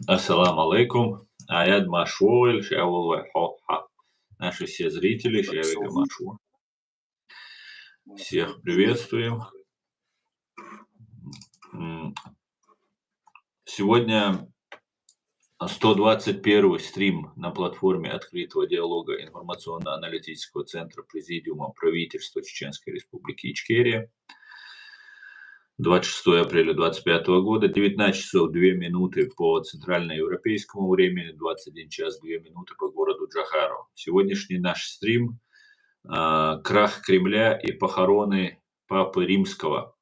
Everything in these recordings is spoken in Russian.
Ассаламу алейкум. Аят Машуэль, Шаул Хоха. Наши все зрители, Шавика Машу. Всех приветствуем. Сегодня 121 стрим на платформе открытого диалога информационно-аналитического центра Президиума правительства Чеченской Республики Ичкерия. 26 апреля 2025 года, 19 часов 2 минуты по центральноевропейскому времени, 21 час 2 минуты по городу Джахару. Сегодняшний наш стрим «Крах Кремля и похороны Папы Римского».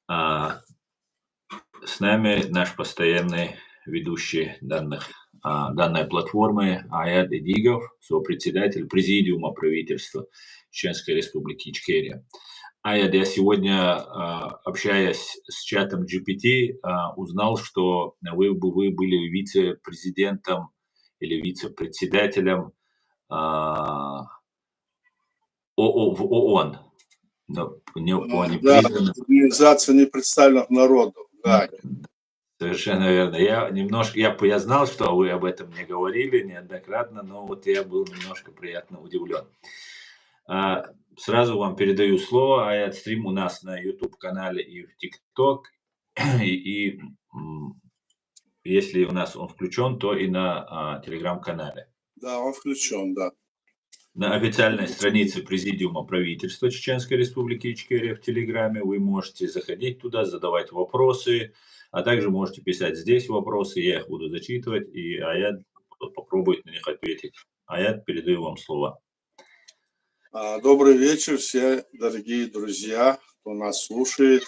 С нами наш постоянный ведущий данной платформы Аят Эдигов, сопредседатель Президиума правительства Чеченской Республики Ичкерия. Аят, я сегодня, общаясь с чатом GPT, узнал, что вы были вице-президентом или вице-председателем в ООН. Да, Организация непредставленных народов. Да. Совершенно верно. Я знал, что вы об этом мне говорили неоднократно, но вот я был немножко приятно удивлен. Сразу вам передаю слово. Аят, стрим у нас на YouTube-канале и в TikTok. И если у нас он включен, то и на Telegram-канале. Да, он включен, да. На официальной странице Президиума правительства Чеченской Республики Ичкерия в Телеграме вы можете заходить туда, задавать вопросы, а также можете писать здесь вопросы, я их буду зачитывать, и Аят попробует на них ответить. Аят, передаю вам слово. Добрый вечер, все дорогие друзья, кто нас слушает.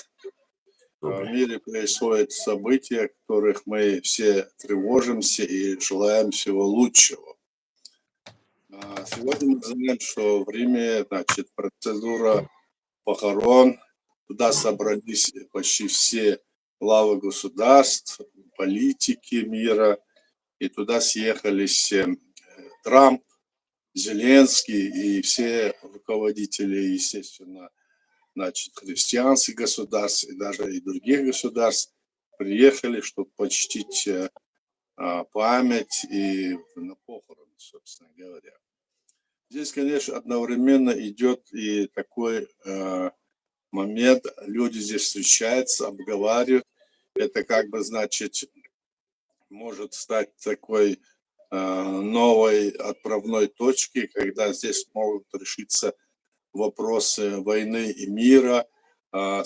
В мире происходят события, о которых мы все тревожимся и желаем всего лучшего. Сегодня мы знаем, что в Риме, процедура похорон, туда собрались почти все главы государств, политики мира, и туда съехались Трамп, Зеленский и все руководители, естественно, христианских государств и даже и других государств приехали, чтобы почтить память и на похороны, собственно говоря. Здесь, конечно, одновременно идет и такой момент, люди здесь встречаются, обговаривают. Это может стать такой новой отправной точки, когда здесь могут решиться вопросы войны и мира,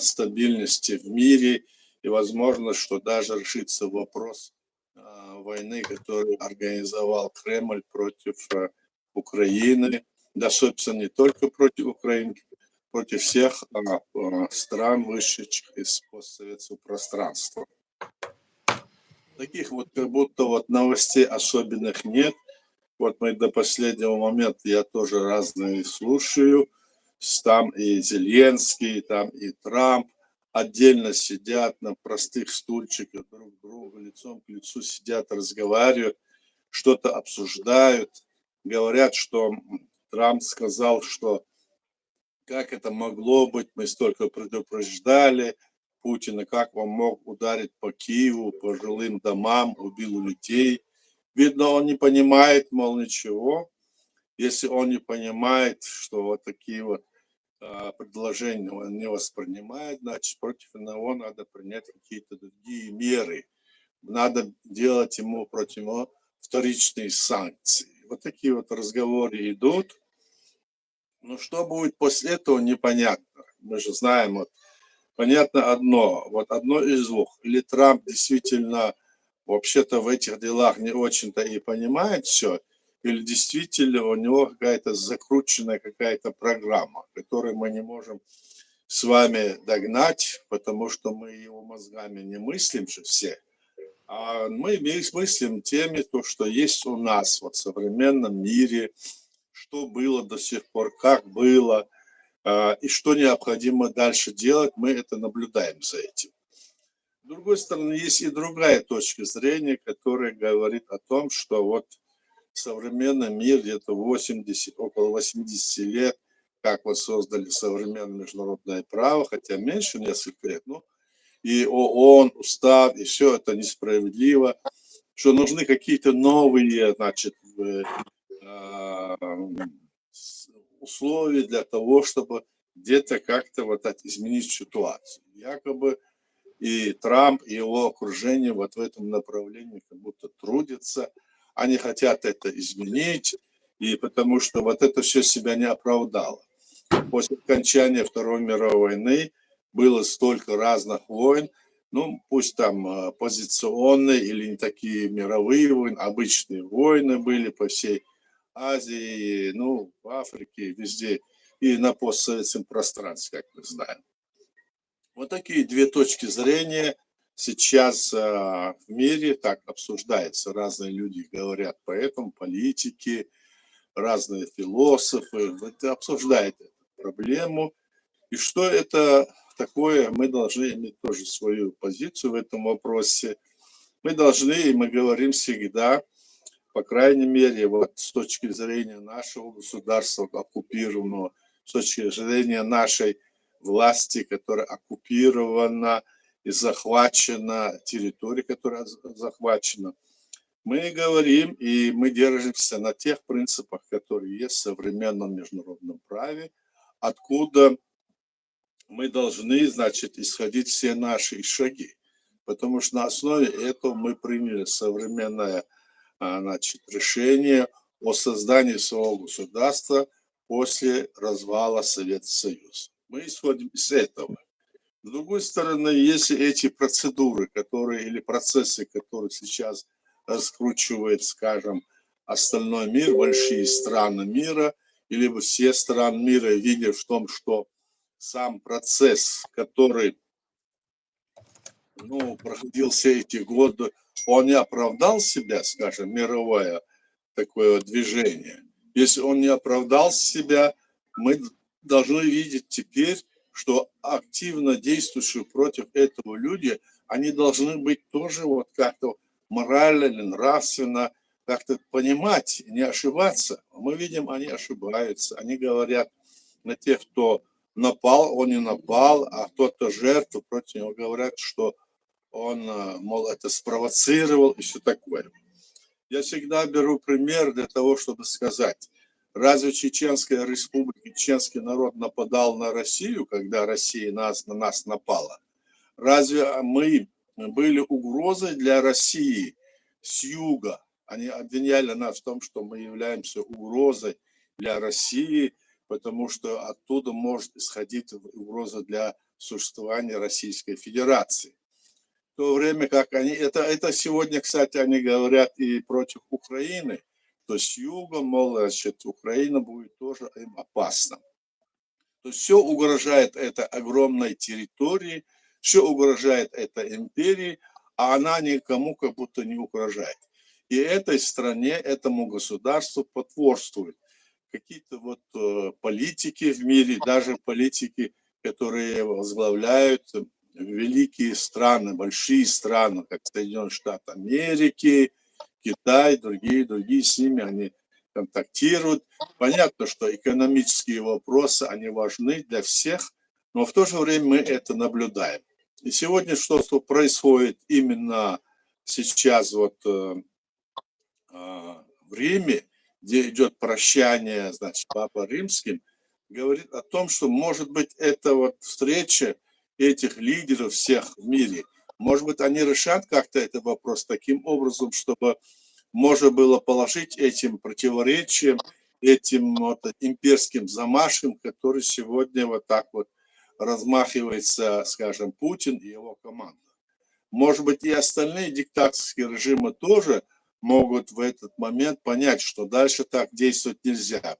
стабильности в мире, и возможно, что даже решится вопрос войны, который организовал Кремль против Украины, да, собственно, не только против Украины, против всех стран, вышедших из постсоветского пространства. Таких как будто новостей особенных нет. Мы до последнего момента, я тоже разные слушаю, там и Зеленский, там и Трамп отдельно сидят на простых стульчиках друг к другу, лицом к лицу сидят, разговаривают, что-то обсуждают, говорят, что Трамп сказал, что как это могло быть, мы столько предупреждали Путина, как он мог ударить по Киеву, по жилым домам, убил людей. Видно, он не понимает, мол, ничего. Если он не понимает, что вот такие вот предложения он не воспринимает, значит, против него надо принять какие-то другие меры. Надо делать против него вторичные санкции. Вот такие вот разговоры идут. Но что будет после этого, непонятно. Мы же знаем, понятно одно из двух. Или Трамп действительно вообще-то в этих делах не очень-то и понимает все, или действительно у него какая-то закрученная программа, которую мы не можем с вами догнать, потому что мы его мозгами не мыслим же все, а мы мыслим теми, то, что есть у нас в современном мире, что было до сих пор, как было, и что необходимо дальше делать, мы это наблюдаем за этим. С другой стороны, есть и другая точка зрения, которая говорит о том, что современный мир где-то около 80 лет, как создали современное международное право, хотя меньше несколько лет, и ООН, устав, и все это несправедливо. что нужны какие-то новые, значит, условия для того, чтобы где-то как-то вот изменить ситуацию. Якобы и Трамп, и его окружение вот в этом направлении как будто трудятся. Они хотят это изменить, и потому что вот это все себя не оправдало. После окончания Второй мировой войны было столько разных войн, ну, пусть там позиционные или не такие мировые войны, обычные войны были по всей Азии, ну, в Африке, везде, и на постсоветском пространстве, как мы знаем. Вот такие две точки зрения сейчас в мире так обсуждаются. Разные люди говорят по этому, политики, разные философы. Это обсуждают эту проблему. И что это такое, мы должны иметь тоже свою позицию в этом вопросе. Мы должны, и мы говорим всегда, по крайней мере, вот с точки зрения нашего государства оккупированного, с точки зрения нашей власти, которая оккупирована и захвачена, территория, которая захвачена, мы говорим и мы держимся на тех принципах, которые есть в современном международном праве, откуда мы должны, значит, исходить все наши шаги. Потому что на основе этого мы приняли современное, значит, решение о создании своего государства после развала Советского Союза. Мы исходим из этого. С другой стороны, если эти процедуры, которые или процессы, которые сейчас раскручивает, скажем, остальной мир, большие страны мира, или все страны мира видят в том, что сам процесс, который, ну, проходил все эти годы, он не оправдал себя, скажем, мировое такое движение. Если он не оправдал себя, мы должны видеть теперь, что активно действующие против этого люди, они должны быть тоже вот как-то морально или нравственно как-то понимать, не ошибаться. Мы видим, они ошибаются. Они говорят на тех, кто напал, он не напал, а кто-то жертва, против него говорят, что он, мол, это спровоцировал и все такое. Я всегда беру пример для того, чтобы сказать, разве Чеченская республика, чеченский народ нападал на Россию, когда Россия на нас напала? Разве мы были угрозой для России с юга? Они обвиняли нас в том, что мы являемся угрозой для России, потому что оттуда может исходить угроза для существования Российской Федерации. В то время как они, это сегодня, кстати, они говорят и против Украины, то с юга, мол, значит, Украина будет тоже им опасна. То есть все угрожает этой огромной территории, все угрожает этой империи, а она никому как будто не угрожает. И этой стране, этому государству потворствуют какие-то вот политики в мире, даже политики, которые возглавляют великие страны, большие страны, как Соединенные Штаты Америки, Китай, другие с ними, они контактируют. Понятно, что экономические вопросы, они важны для всех, но в то же время мы это наблюдаем. И сегодня что происходит именно сейчас вот в Риме, где идет прощание, значит, Папой Римским, говорит о том, что, может быть, это вот встреча этих лидеров всех в мире, может быть, они решат как-то этот вопрос таким образом, чтобы можно было положить этим противоречиям, этим вот имперским замашкам, который сегодня вот так вот размахивается, скажем, Путин и его команда. Может быть, и остальные диктаторские режимы тоже могут в этот момент понять, что дальше так действовать нельзя. К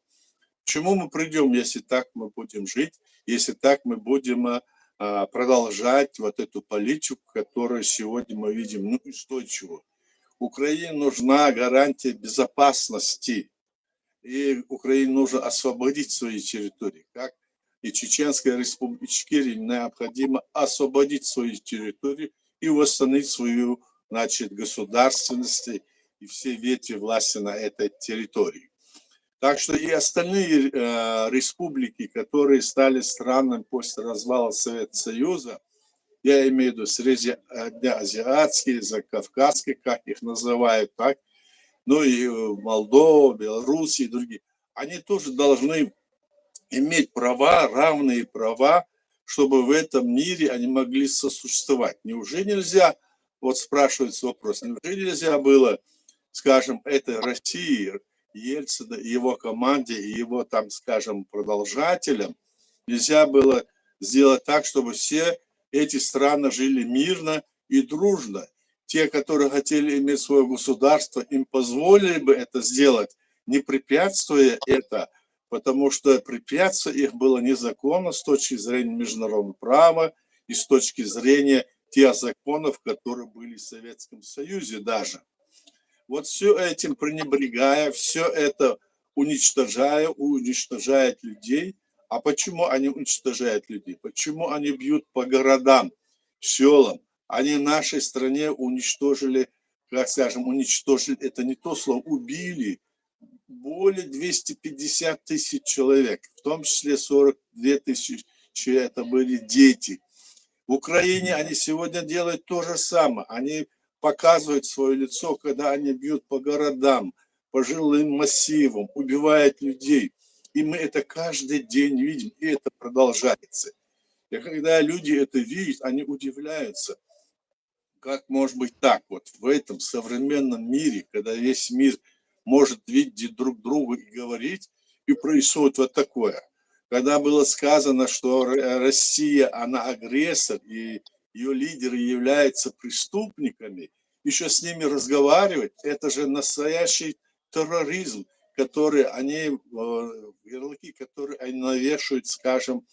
чему мы придем, если так мы будем жить, если так мы будем продолжать вот эту политику, которую сегодня мы видим, ну, устойчивую. Украине нужна гарантия безопасности, и Украине нужно освободить свои территории, как и Чеченская республика Ичкерия необходимо освободить свою территорию и восстановить свою, значит, государственность и все ветви власти на этой территории. Так что и остальные республики, которые стали странами после развала Советского Союза, я имею в виду среднеазиатские, закавказские, как их называют, так, ну и Молдова, Беларусь и другие, они тоже должны иметь права, равные права, чтобы в этом мире они могли сосуществовать. Неужели нельзя, вот спрашивается вопрос, неужели нельзя было, скажем, этой России, Ельцина, его команде и его, там, скажем, продолжателям, нельзя было сделать так, чтобы все эти страны жили мирно и дружно. Те, которые хотели иметь свое государство, им позволили бы это сделать, не препятствуя это, потому что препятствие их было незаконно с точки зрения международного права и с точки зрения тех законов, которые были в Советском Союзе даже. Вот все этим пренебрегая, все это уничтожает людей. А почему они уничтожают людей? Почему они бьют по городам, селам? Они в нашей стране уничтожили, как скажем, уничтожили, это не то слово, убили более 250 тысяч человек, в том числе 42 тысячи, это были дети. В Украине они сегодня делают то же самое. Они показывают свое лицо, когда они бьют по городам, по жилым массивам, убивают людей. И мы это каждый день видим, и это продолжается. И когда люди это видят, они удивляются, как может быть так вот в этом современном мире, когда весь мир может видеть друг друга и говорить, и происходит вот такое. Когда было сказано, что Россия, она агрессор, и ее лидеры являются преступниками, еще с ними разговаривать, это же настоящий терроризм, который они, ярлыки, которые они навешивают, скажем,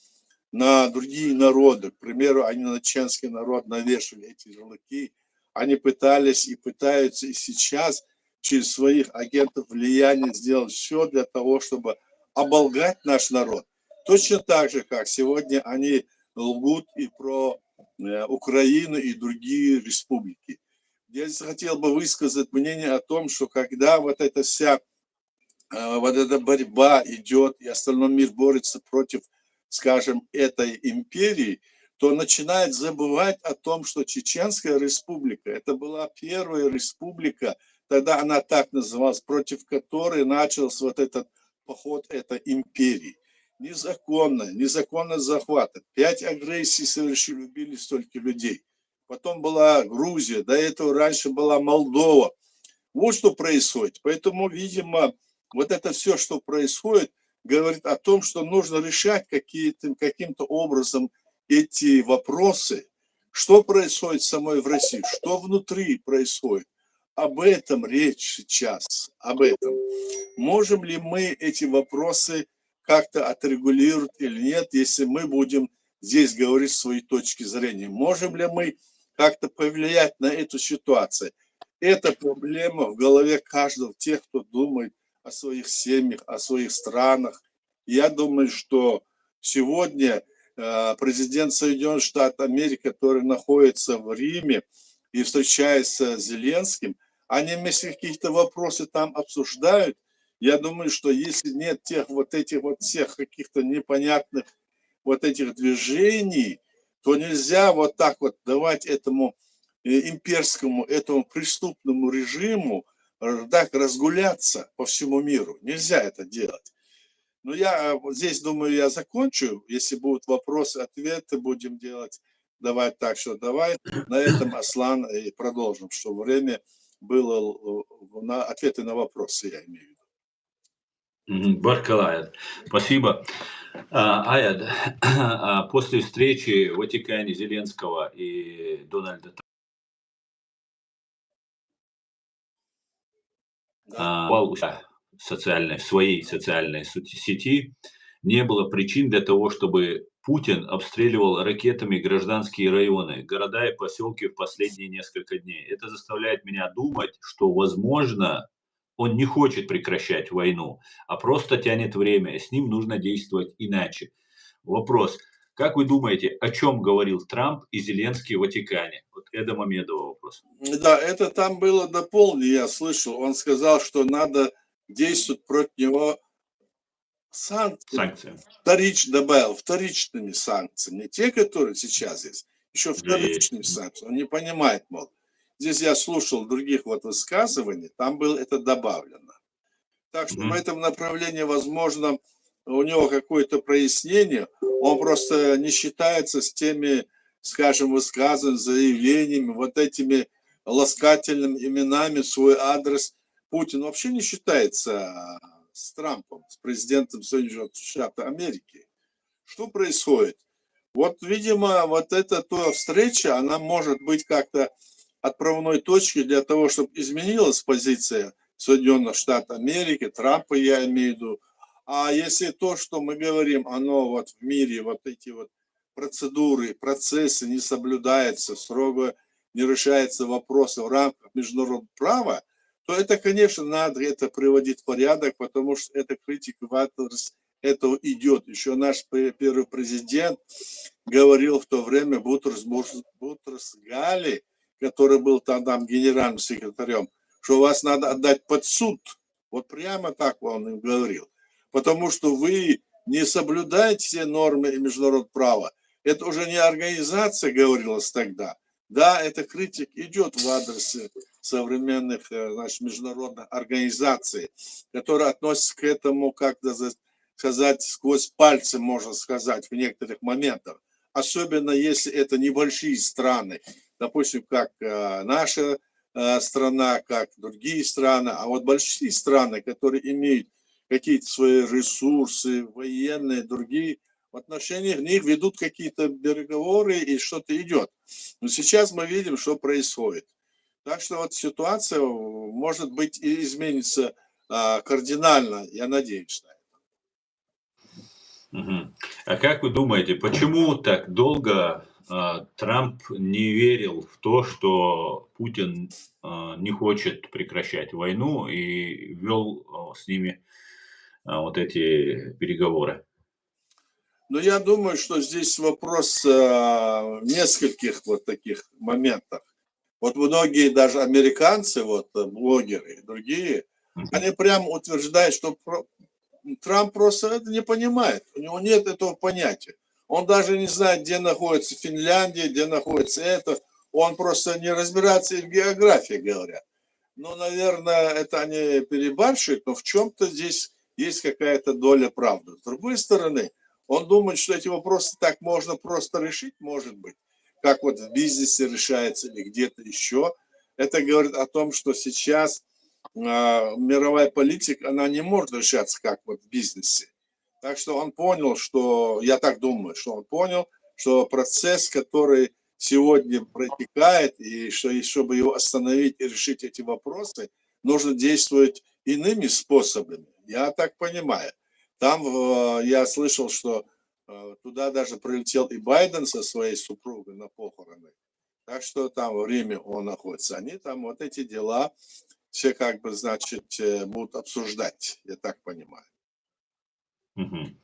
на другие народы. К примеру, они на чеченский народ навешивали эти ярлыки. Они пытались и пытаются и сейчас через своих агентов влияния сделать все для того, чтобы оболгать наш народ. Точно так же, как сегодня они лгут и про Украину и другие республики. Я хотел бы высказать мнение о том, что когда вот эта вся вот эта борьба идет, и остальной мир борется против, скажем, этой империи, то начинает забывать о том, что Чеченская республика, это была первая республика, тогда она так называлась, против которой начался вот этот поход этой империи. Незаконно захвата. 5 агрессий совершили, убили столько людей. Потом была Грузия, до этого раньше была Молдова. Вот что происходит. Поэтому, видимо, вот это все, что происходит, говорит о том, что нужно решать каким-то образом эти вопросы. Что происходит самой в России, что внутри происходит. Об этом речь сейчас, об этом. Можем ли мы эти вопросы как-то отрегулировать или нет, если мы будем здесь говорить свои точки зрения? Можем ли мы как-то повлиять на эту ситуацию? Это проблема в голове каждого, тех, кто думает о своих семьях, о своих странах. Я думаю, что сегодня президент Соединенных Штатов Америки, который находится в Риме и встречается с Зеленским, они вместе какие-то вопросы там обсуждают. Я думаю, что если нет тех вот этих вот всех каких-то непонятных вот этих движений, то нельзя вот так вот давать этому имперскому, этому преступному режиму так разгуляться по всему миру. Нельзя это делать. Но я здесь, думаю, я закончу. Если будут вопросы, ответы будем делать. Давай так, что давай на этом, Аслан, и продолжим, чтобы время было на ответы на вопросы, я имею в виду. Баркалаев. Спасибо. Аяд, после встречи в Ватикане Зеленского и Дональда Трампа в своей социальной сети не было причин для того, чтобы Путин обстреливал ракетами гражданские районы, города и поселки в последние несколько дней. Это заставляет меня думать, что, возможно, он не хочет прекращать войну, а просто тянет время, и с ним нужно действовать иначе. Вопрос. Как вы думаете, о чем говорил Трамп и Зеленский в Ватикане? Вот это Мамедова вопрос. Да, это там было дополнено, я слышал. Он сказал, что надо действовать против него санкции. Добавил вторичными санкциями. Не те, которые сейчас есть. еще Жесть. вторичные санкции. Он не понимает, мол. Здесь я слушал других вот высказываний, там было это добавлено. Так что в Мгм. этом направлении, возможно, у него какое-то прояснение. Он просто не считается с теми, скажем, высказанными заявлениями, вот этими ласкательными именами в свой адрес. Путин вообще не считается с Трампом, с президентом Соединенных Штатов Америки. Что происходит? Вот, видимо, вот эта то встреча, она может быть как-то отправной точкой для того, чтобы изменилась позиция Соединенных Штатов Америки, Трампа я имею в виду. А если то, что мы говорим, оно вот в мире, вот эти вот процедуры, процессы не соблюдаются, строго не решаются вопросы в рамках международного права, то это, конечно, надо это приводить в порядок, потому что эта критика в адрес этого идет. Еще наш первый президент говорил в то время Бутрос Гали, который был тогда генеральным секретарем, что вас надо отдать под суд. Вот прямо так он им говорил. Потому что вы не соблюдаете все нормы и международного права. Это уже не организация, говорилось тогда. Да, эта критика идет в адрес современных, значит, международных организаций, которые относятся к этому, как-то сказать, сквозь пальцы, можно сказать, в некоторых моментах. Особенно если это небольшие страны, допустим, как наша страна, как другие страны, а вот большие страны, которые имеют какие-то свои ресурсы, военные, другие, в отношении них ведут какие-то переговоры и что-то идет. Но сейчас мы видим, что происходит. Так что вот ситуация, может быть, и изменится кардинально, я надеюсь на это. Мгм. А как вы думаете, почему так долго Трамп не верил в то, что Путин не хочет прекращать войну и вел с ними вот эти переговоры? Но я думаю, что здесь вопрос в нескольких вот таких моментах. Вот многие даже американцы, вот блогеры и другие, Мгм. они прямо утверждают, что Трамп просто это не понимает. У него нет этого понятия. Он даже не знает, где находится Финляндия, где находится это. Он просто не разбирается и в географии, говорят. Ну, наверное, это они перебарщивают, но в чем-то здесь есть какая-то доля правды. С другой стороны, он думает, что эти вопросы так можно просто решить, может быть, как вот в бизнесе решается или где-то еще. Это говорит о том, что сейчас мировая политика, она не может решаться как вот в бизнесе. Так что он понял, что, я так думаю, что он понял, что процесс, который сегодня протекает, и что, и чтобы его остановить и решить эти вопросы, нужно действовать иными способами. Я так понимаю. Там я слышал, что туда даже прилетел и Байден со своей супругой на похороны. Так что там в Риме он находится. Они там вот эти дела все как бы, значит, будут обсуждать, я так понимаю. Мгм.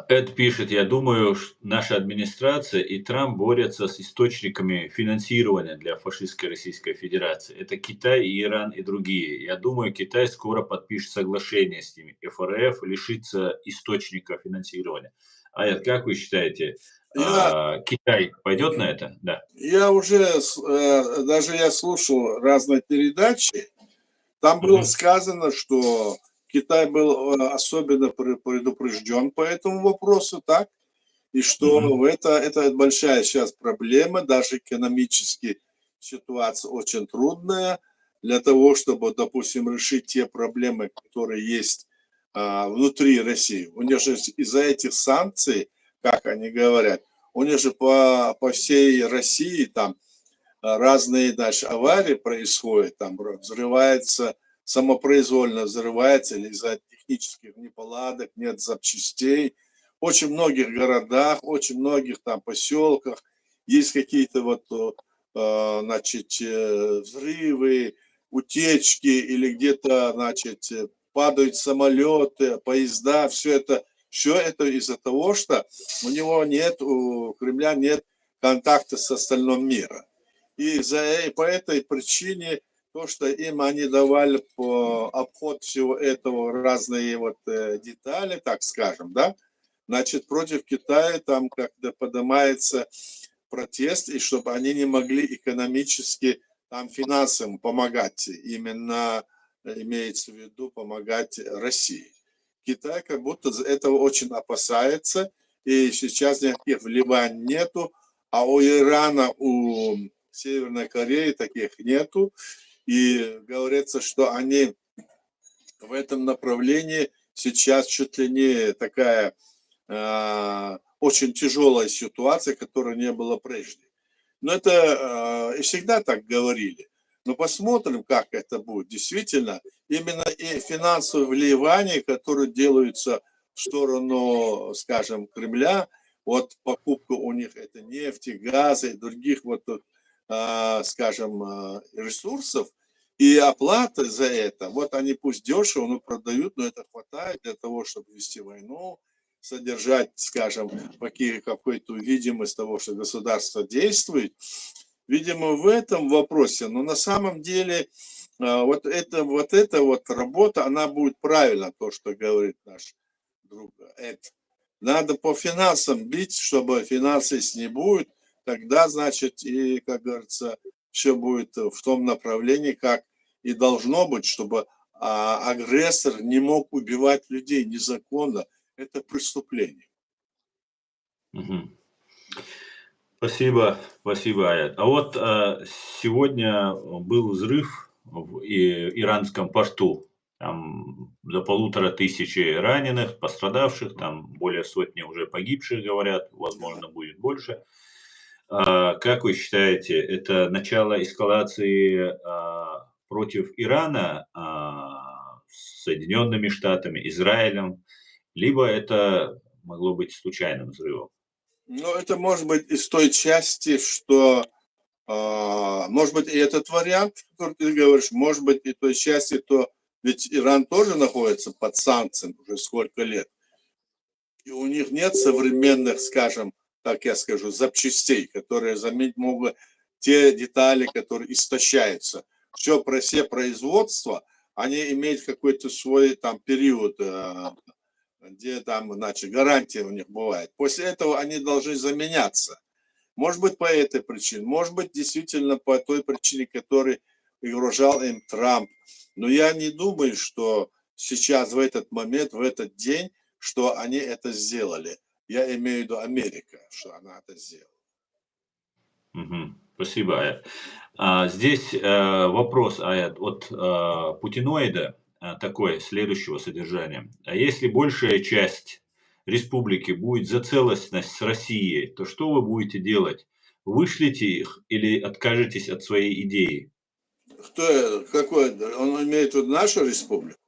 Эд пишет, я думаю, наша администрация и Трамп борются с источниками финансирования для фашистской Российской Федерации. Это Китай, и Иран и другие. Я думаю, Китай скоро подпишет соглашение с ними. ФРФ лишится источника финансирования. Эд, как вы считаете, Я, Китай пойдет на это? Да. я уже, даже я слушал разные передачи, там было Мгм. сказано, что Китай был особенно предупрежден по этому вопросу, так? И Мгм. что это большая сейчас проблема, даже экономически ситуация очень трудная для того, чтобы, допустим, решить те проблемы, которые есть внутри России. У них же из-за этих санкций, как они говорят, у них же по всей России там разные дальше аварии происходят, там взрывается, самопроизвольно взрывается или из-за технических неполадок, нет запчастей. В очень многих городах, очень многих там поселках есть какие-то вот, значит, взрывы, утечки или где-то, значит, падают самолеты, поезда, все это из-за того, что у него нет, у Кремля нет контакта с остальным миром. И по этой причине то, что им они давали по обход всего этого разные вот детали, так скажем, да, Значит, против Китая там как-то поднимается протест, и чтобы они не могли экономически, там, финансово помогать, именно имеется в виду помогать России. Китай как будто этого очень опасается, и сейчас никаких вливаний нету, а у Ирана, у Северной Кореи таких нету, и говорится, что они в этом направлении сейчас чуть ли не такая очень тяжелая ситуация, которой не было прежде. Но это и всегда так говорили. Но посмотрим, как это будет. Действительно, именно и финансовые вливания, которые делаются в сторону, скажем, Кремля, вот покупка у них это нефти, газа и других вот, скажем, ресурсов, и оплата за это, вот они пусть дешево, но продают, но это хватает для того, чтобы вести войну, содержать, скажем, какую-то видимость того, что государство действует. Видимо, в этом вопросе, но на самом деле вот эта вот работа, она будет правильно, то, что говорит наш друг Эд. Надо по финансам бить, чтобы финансы, если не будет, тогда, значит, и, как говорится, все будет в том направлении, как и должно быть, чтобы агрессор не мог убивать людей незаконно. Это преступление. Мгм. Спасибо, спасибо, Аят. А вот сегодня был взрыв в иранском порту. Там до 1500 раненых, пострадавших, там более сотни уже погибших, говорят, возможно, будет больше. Как вы считаете, это начало эскалации против Ирана с Соединенными Штатами, Израилем, либо это могло быть случайным взрывом? Ну, это может быть из той части, что, может быть, и этот вариант, который ты говоришь, может быть, и той части, то ведь Иран тоже находится под санкциями уже сколько лет. И у них нет современных, скажем, так я скажу, запчастей, которые заменить могут те детали, которые истощаются. Все производства, они имеют какой-то свой там период, где там, значит, гарантия у них бывает. После этого они должны заменяться. Может быть, по этой причине, может быть, действительно по той причине, которой угрожал им Трамп. Но я не думаю, что сейчас, в этот момент, в этот день, что они это сделали. Я имею в виду Америка, что она это сделала. Мгм. Спасибо, Аят. Здесь вопрос, Аят, от путиноида такой, следующего содержания. А если большая часть республики будет за целостность с Россией, то что вы будете делать? Вышлите их или откажетесь от своей идеи? Какой? Он имеет в виду нашу республику?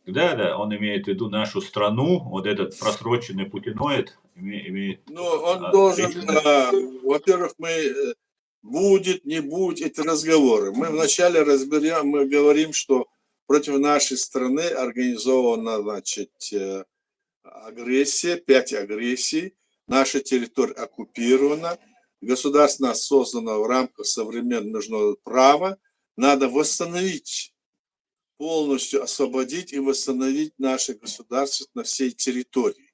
Да, да, он имеет в виду нашу страну, вот этот просроченный путиноид имеет Ну, он должен, речь во-первых, будет, не будет, эти разговоры. Мы вначале разберем, мы говорим, что против нашей страны организована, значит, агрессия, 5 агрессий, наша территория оккупирована, государство нас создано в рамках современного международного права, надо восстановить, полностью освободить и восстановить наше государство на всей территории.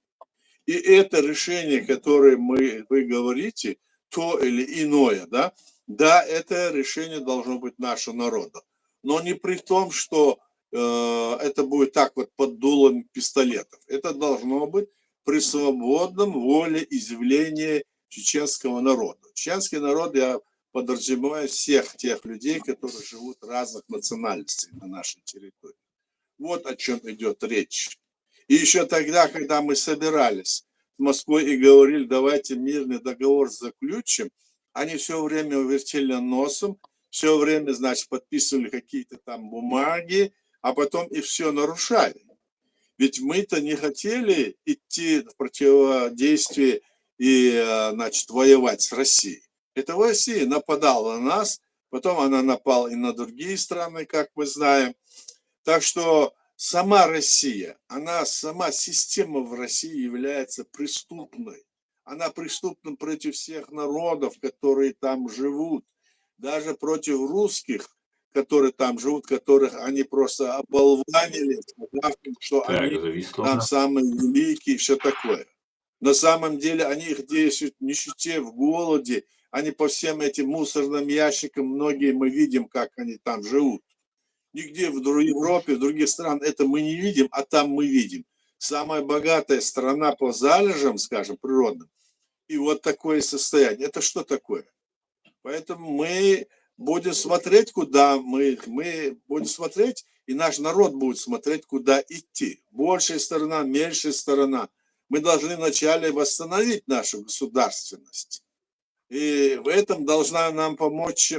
И это решение, которое вы говорите, то или иное, да, это решение должно быть нашего народа. Но не при том, что это будет так вот под дулом пистолетов. Это должно быть при свободном волеизъявлении чеченского народа. Чеченский народ, я подразумеваю всех тех людей, которые живут разных национальностей на нашей территории. Вот о чем идет речь. И еще тогда, когда мы собирались в Москве и говорили, давайте мирный договор заключим, они все время вертели носом, все время, значит, подписывали какие-то там бумаги, а потом и все нарушали. Ведь мы-то не хотели идти в противодействие и, значит, воевать с Россией. Это Россия нападала на нас, потом она напала и на другие страны, как мы знаем. Так что сама Россия, сама система в России является преступной. Она преступна против всех народов, которые там живут. Даже против русских, которые там живут, которых они просто оболванили, сказав им, что Так, они зависло. там самые великие и все такое. На самом деле они их действуют в нищете, в голоде, они по всем этим мусорным ящикам, многие мы видим, как они там живут. Нигде в Европе, в других странах это мы не видим, а там мы видим. Самая богатая страна по залежам, скажем, природным, и вот такое состояние. Это что такое? Поэтому мы будем смотреть, куда мы будем смотреть, и наш народ будет смотреть, куда идти. Большая сторона, меньшая сторона. Мы должны вначале восстановить нашу государственность. И в этом должна нам помочь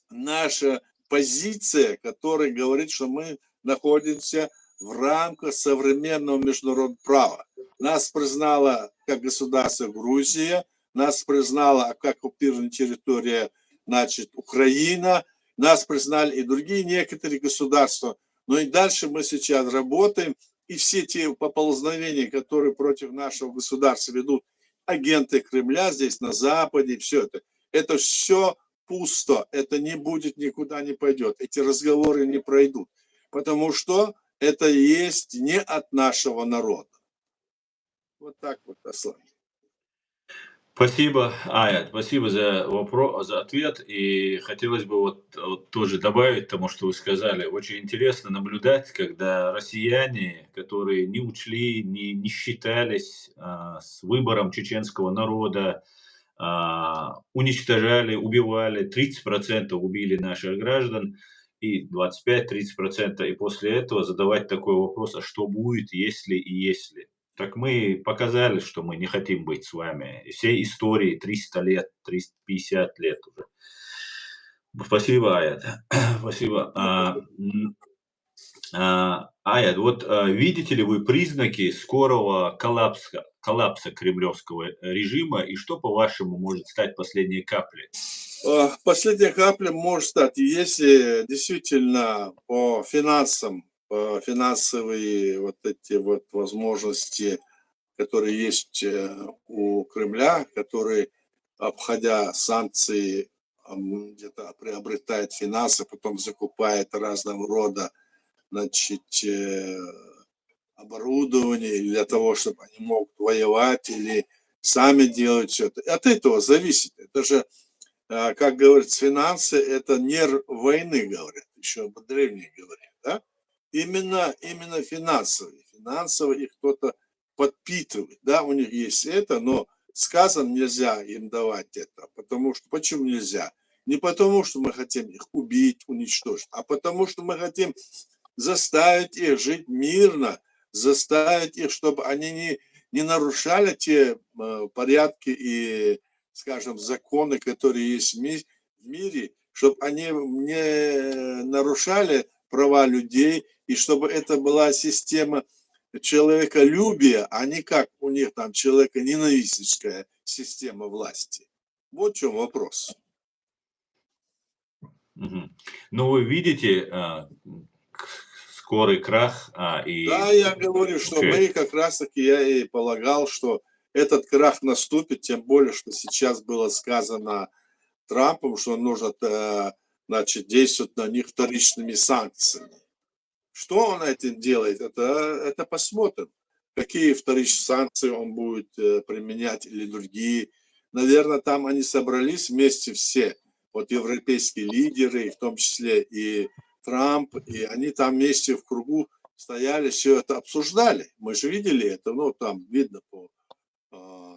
наша позиция, которая говорит, что мы находимся в рамках современного международного права. Нас признала как государство Грузия, нас признала как оккупированная территория, значит, Украина, нас признали и другие некоторые государства. Но и дальше мы сейчас работаем, и все те поползновения, которые против нашего государства ведут агенты Кремля здесь на Западе, все это все пусто, это не будет, никуда не пойдет, эти разговоры не пройдут, потому что это есть не от нашего народа. Вот так вот, Аслан. Спасибо, Ая, спасибо за вопрос, за ответ. И хотелось бы вот тоже добавить тому, что вы сказали. Очень интересно наблюдать, когда россияне, которые не учли, не считались с выбором чеченского народа, уничтожали, убивали, 30% убили наших граждан, и 25-30%, и после этого задавать такой вопрос, а что будет, если и если. Так мы показали, что мы не хотим быть с вами. И всей истории 300 лет, 350 лет уже. Спасибо, Аят. Спасибо. Аят, вот видите ли вы признаки скорого коллапса кремлевского режима, и что, по-вашему, может стать последней каплей? Последняя капля может стать, если действительно по финансам, по финансовые вот эти вот возможности, которые есть у Кремля, которые, обходя санкции, где-то приобретает финансы, потом закупает разного рода, значит, оборудование для того, чтобы они могут воевать или сами делать все это. От этого зависит. Это же, как говорится, финансы – это нерв войны, говорят, еще древние говорят, да? Именно финансовые. Финансово их кто-то подпитывает, да, у них есть это, но сказано, нельзя им давать это. Потому что, почему нельзя? Не потому, что мы хотим их убить, уничтожить, а потому, что мы хотим заставить их жить мирно, заставить их, чтобы они не нарушали те порядки и, скажем, законы, которые есть в мире, чтобы они не нарушали права людей, и чтобы это была система человеколюбия, а не как у них там человеконенавистническая система власти. Вот в чем вопрос. Ну, вы видите скорый крах и... Да, я говорю, что мы как раз-таки, я и полагал, что этот крах наступит, тем более, что сейчас было сказано Трампом, что нужно, значит, действовать на них вторичными санкциями. Что он этим делает, это посмотрим. Какие вторичные санкции он будет применять или другие. Наверное, там они собрались вместе все, вот европейские лидеры, в том числе и Трамп, и они там вместе в кругу стояли, все это обсуждали. Мы же видели это, ну, там видно по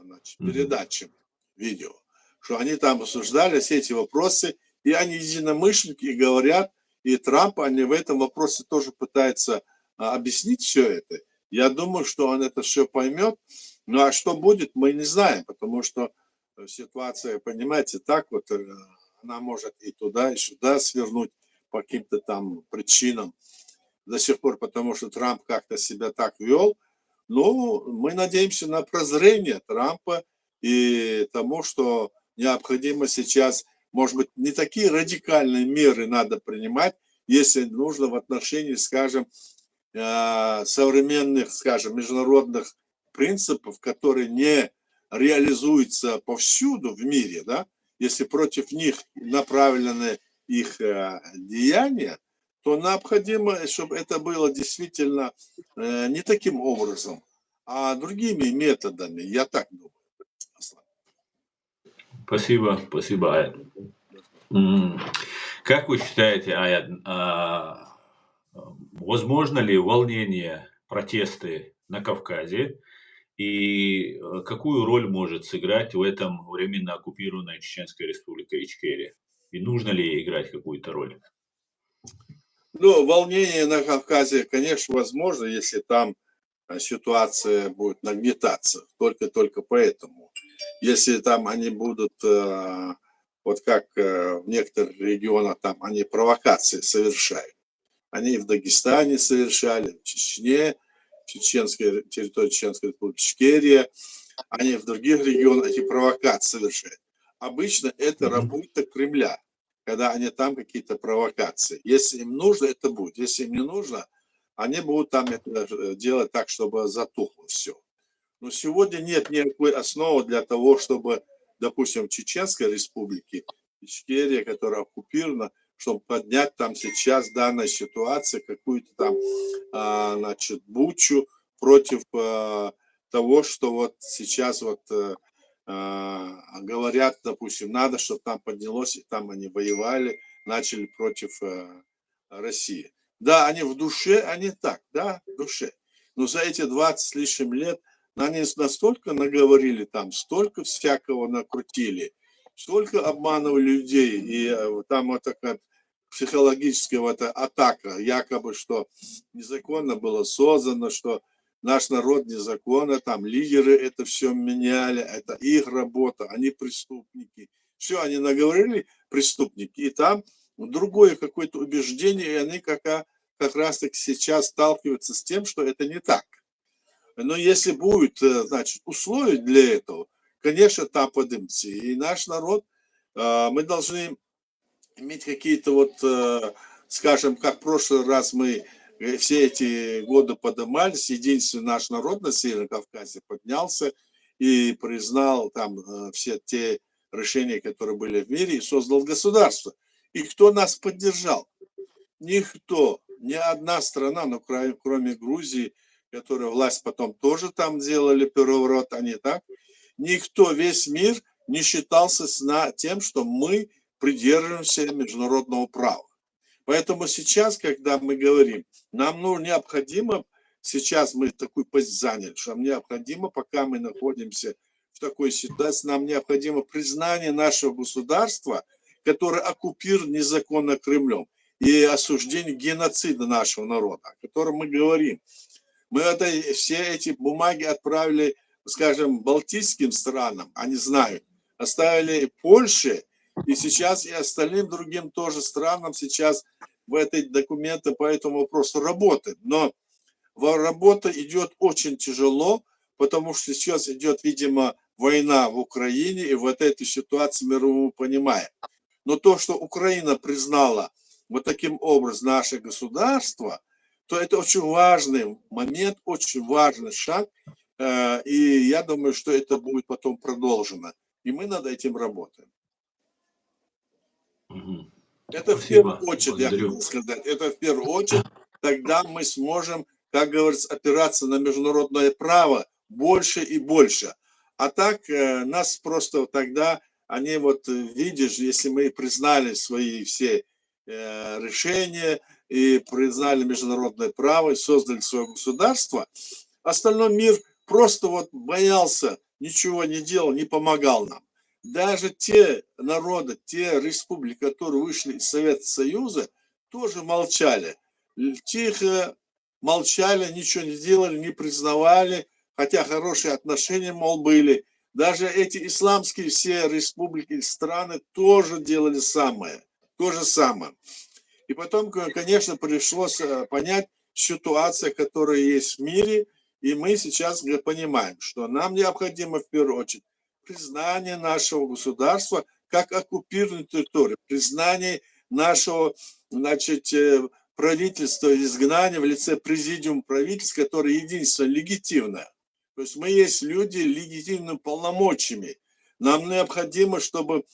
значит, передачам видео, что они там обсуждали все эти вопросы, и они единомышленники и говорят, и Трамп, они в этом вопросе тоже пытаются объяснить все это. Я думаю, что он это все поймет. Ну, а что будет, мы не знаем, потому что ситуация, понимаете, так вот, она может и туда, и сюда свернуть по каким-то там причинам до сих пор, потому что Трамп как-то себя так вел. Но мы надеемся на прозрение Трампа и тому, что необходимо сейчас, может быть, не такие радикальные меры надо принимать, если нужно в отношении, скажем, современных, скажем, международных принципов, которые не реализуются повсюду в мире, да, если против них направлены их деяния, то необходимо, чтобы это было действительно не таким образом, а другими методами, я так думаю. Аслан. Спасибо, спасибо, Аят. Как вы считаете, Аят, возможно ли волнение, протесты на Кавказе? И какую роль может сыграть в этом временно оккупированная Чеченская Республика Ичкерия? И нужно ли ей играть какую-то роль? Ну, волнение на Кавказе, конечно, возможно, если там ситуация будет нагнетаться. Только поэтому. Если там они будут, вот как в некоторых регионах, там они провокации совершают. Они и в Дагестане совершали, в Чечне, территория Чеченской Республики Ичкерия, они в других регионах эти провокации совершают. Обычно это работа Кремля, когда они там какие-то провокации. Если им нужно, это будет. Если им не нужно, они будут там это делать так, чтобы затухло все. Но сегодня нет никакой основы для того, чтобы, допустим, в Чеченской Республике, Ичкерия, которая оккупирована, чтобы поднять там сейчас в данной ситуации какую-то там, значит, бучу против того, что вот сейчас вот говорят, допустим, надо, чтобы там поднялось, и там они воевали, начали против России. Да, они в душе, они так, да, в душе. Но за эти 20 с лишним лет они настолько наговорили там, столько всякого накрутили, столько обманывали людей, и там вот такая психологическая вот атака, якобы, что незаконно было создано, что наш народ незаконно, там лидеры это все меняли, это их работа, они преступники. Все, они наговорили преступники, и там другое какое-то убеждение, и они как раз таки сейчас сталкиваются с тем, что это не так. Но если будет, значит, условия для этого, конечно, там поднимется. И наш народ, мы должны иметь какие-то вот, скажем, как в прошлый раз мы все эти годы поднимались, единственный наш народ на Северном Кавказе поднялся и признал там все те решения, которые были в мире, и создал государство. И кто нас поддержал? Никто, ни одна страна, ну, кроме Грузии, которая власть потом тоже там делали переворот, они так, никто, весь мир не считался с тем, что мы придерживаемся международного права. Поэтому сейчас, когда мы говорим, нам необходимо, сейчас мы такую позицию заняли, что нам необходимо, пока мы находимся в такой ситуации, нам необходимо признание нашего государства, которое оккупировано незаконно Кремлем, и осуждение геноцида нашего народа, о котором мы говорим. Мы все эти бумаги отправили, скажем, балтийским странам, они знают, оставили Польше, и сейчас и остальным другим тоже странам сейчас в эти документы по этому вопросу работают. Но работа идет очень тяжело, потому что сейчас идет, видимо, война в Украине, и вот эту ситуацию мы понимаем. Но то, что Украина признала вот таким образом наше государство, то это очень важный момент, очень важный шаг, и я думаю, что это будет потом продолжено. И мы над этим работаем. Это в первую очередь, я хотел сказать, это в первую очередь, тогда мы сможем, как говорится, опираться на международное право больше и больше. А так нас просто тогда, они вот, видишь, если мы признали свои все решения и признали международное право и создали свое государство, остальной мир просто вот боялся, ничего не делал, не помогал нам. Даже те народы, те республики, которые вышли из Советского Союза, тоже молчали. Тихо молчали, ничего не делали, не признавали, хотя хорошие отношения, мол, были. Даже эти исламские все республики, страны тоже делали то же самое. И потом, конечно, пришлось понять ситуацию, которая есть в мире, и мы сейчас понимаем, что нам необходимо в первую очередь признание нашего государства как оккупированной территории, признание нашего, значит, правительства, изгнания в лице президиума правительства, которое единственное легитимное. То есть мы есть люди легитимными полномочиями. Нам необходимо, чтобы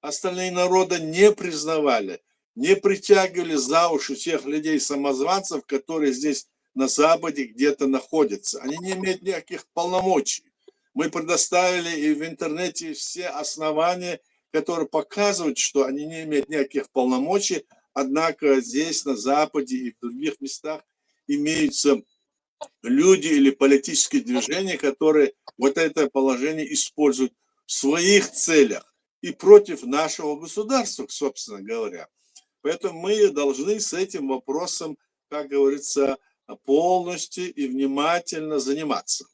остальные народы не признавали, не притягивали за уши тех людей-самозванцев, которые здесь на Западе где-то находятся. Они не имеют никаких полномочий. Мы предоставили и в интернете все основания, которые показывают, что они не имеют никаких полномочий, однако здесь, на Западе и в других местах имеются люди или политические движения, которые вот это положение используют в своих целях и против нашего государства, собственно говоря. Поэтому мы должны с этим вопросом, как говорится, полностью и внимательно заниматься.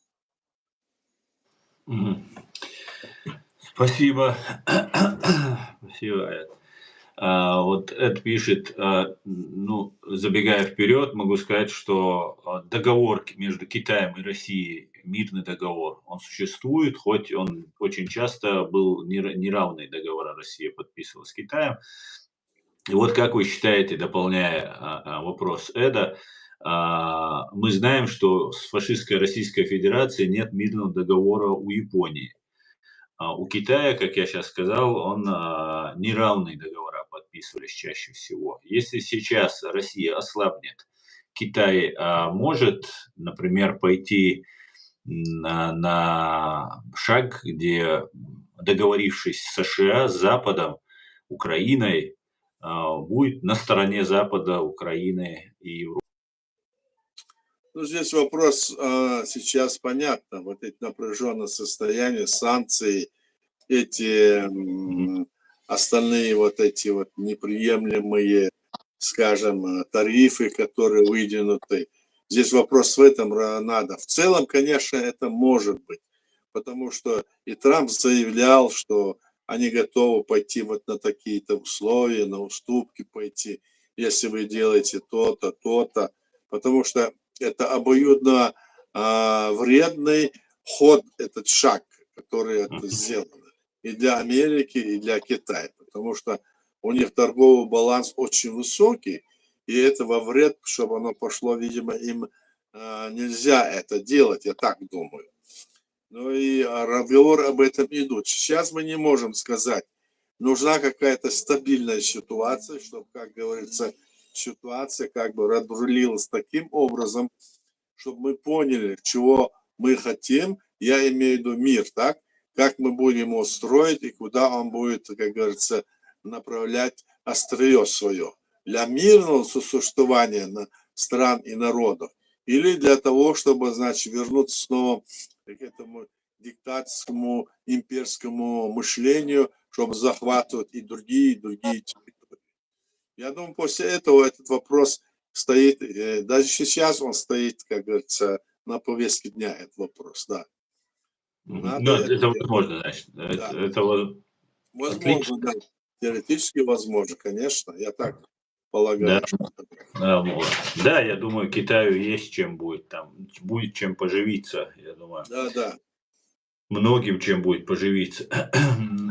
Спасибо. Спасибо, Эд. Вот Эд пишет, ну, забегая вперед, могу сказать, что договор между Китаем и Россией, мирный договор, он существует, хоть он очень часто был неравный договор, Россия подписывала с Китаем. И вот как вы считаете, дополняя вопрос Эда, мы знаем, что с фашистской Российской Федерацией нет мирного договора у Японии. У Китая, как я сейчас сказал, он неравные договора подписывались чаще всего. Если сейчас Россия ослабнет, Китай может, например, пойти на шаг, где, договорившись с США, с Западом, Украиной, будет на стороне Запада, Украины и Европы. Ну, здесь вопрос сейчас понятно. Вот эти напряженные состояния, санкции, эти остальные вот эти вот неприемлемые, скажем, тарифы, которые выдвинуты. Здесь вопрос в этом надо. В целом, конечно, это может быть, потому что и Трамп заявлял, что они готовы пойти вот на такие-то условия, на уступки пойти, если вы делаете то-то, то-то, потому что это обоюдно вредный ход, этот шаг, который это сделано и для Америки, и для Китая, потому что у них торговый баланс очень высокий, и это во вред, чтобы оно пошло, видимо, им нельзя это делать, я так думаю. Ну и разговоры об этом идут. Сейчас мы не можем сказать, нужна какая-то стабильная ситуация, чтобы, как говорится, ситуация как бы разрулилась таким образом, чтобы мы поняли, чего мы хотим, я имею в виду мир, так? Как мы будем его строить и куда он будет, как говорится, направлять острие свое. Для мирного сосуществования стран и народов или для того, чтобы, значит, вернуться снова к этому диктаторскому имперскому мышлению, чтобы захватывать и другие территории. Я думаю, после этого этот вопрос стоит, даже сейчас он стоит, как говорится, на повестке дня, этот вопрос, да. Надо это возможно, значит. Да. Это возможно, да. Теоретически возможно, конечно, я так полагаю. Да, я думаю, Китаю есть чем будет там, будет чем поживиться, я думаю. Да. Многим чем будет поживиться.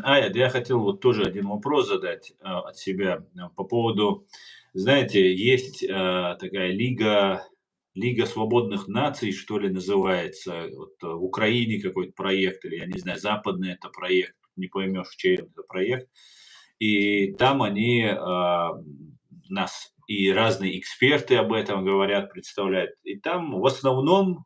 Я хотел вот тоже один вопрос задать от себя по поводу, знаете, есть такая Лига свободных наций, что ли, называется. Вот, в Украине какой-то проект, или я не знаю, западный это проект, не поймешь, чей это проект. И там они нас и разные эксперты об этом говорят, представляют. И там в основном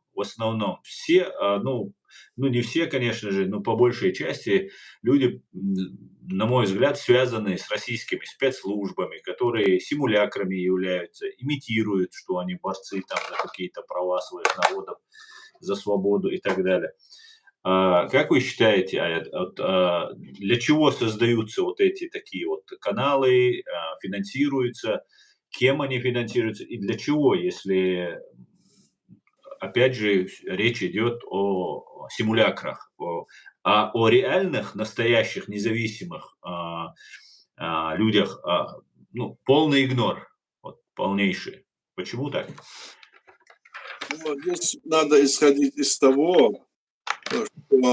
все, ну не все, конечно же, но по большей части люди, на мой взгляд, связаны с российскими спецслужбами, которые симулякрами являются, имитируют, что они борцы там за какие-то права своих народов, за свободу и так далее. Как вы считаете, для чего создаются вот эти такие вот каналы, финансируются, кем они финансируются и для чего, если, опять же, речь идет о симулякрах, о реальных, настоящих, независимых людях, ну, полный игнор, вот, полнейший. Почему так? Ну, здесь надо исходить из того, что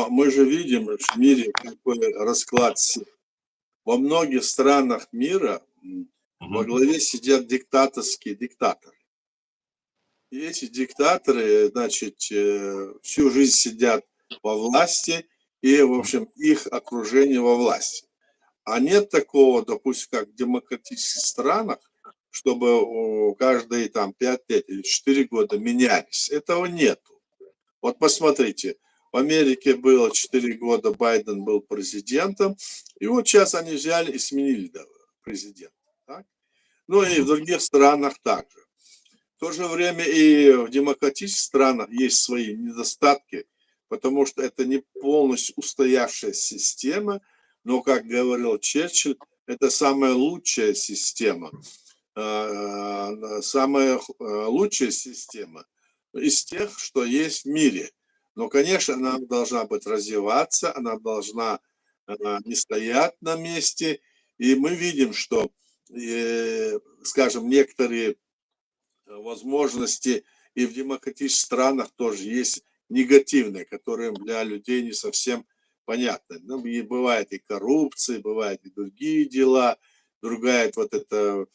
мы же видим в мире какой расклад сил. Во многих странах мира во главе сидят диктаторские диктаторы. И эти диктаторы, значит, всю жизнь сидят во власти, и, в общем, их окружение во власти. А нет такого, допустим, как в демократических странах, чтобы каждые там 5 лет или 4 года менялись. Этого нету. Вот посмотрите, в Америке было 4 года, Байден был президентом, и вот сейчас они взяли и сменили президента. Так? Ну и в других странах также. В то же время и в демократических странах есть свои недостатки, потому что это не полностью устоявшая система, но, как говорил Черчилль, это самая лучшая система. Самая лучшая система из тех, что есть в мире. Но, конечно, она должна быть развиваться, она должна не стоять на месте. И мы видим, что, скажем, некоторые возможности и в демократических странах тоже есть негативные, которые для людей не совсем понятны. Ну, и бывает и коррупция, бывают и другие дела, другая вот это,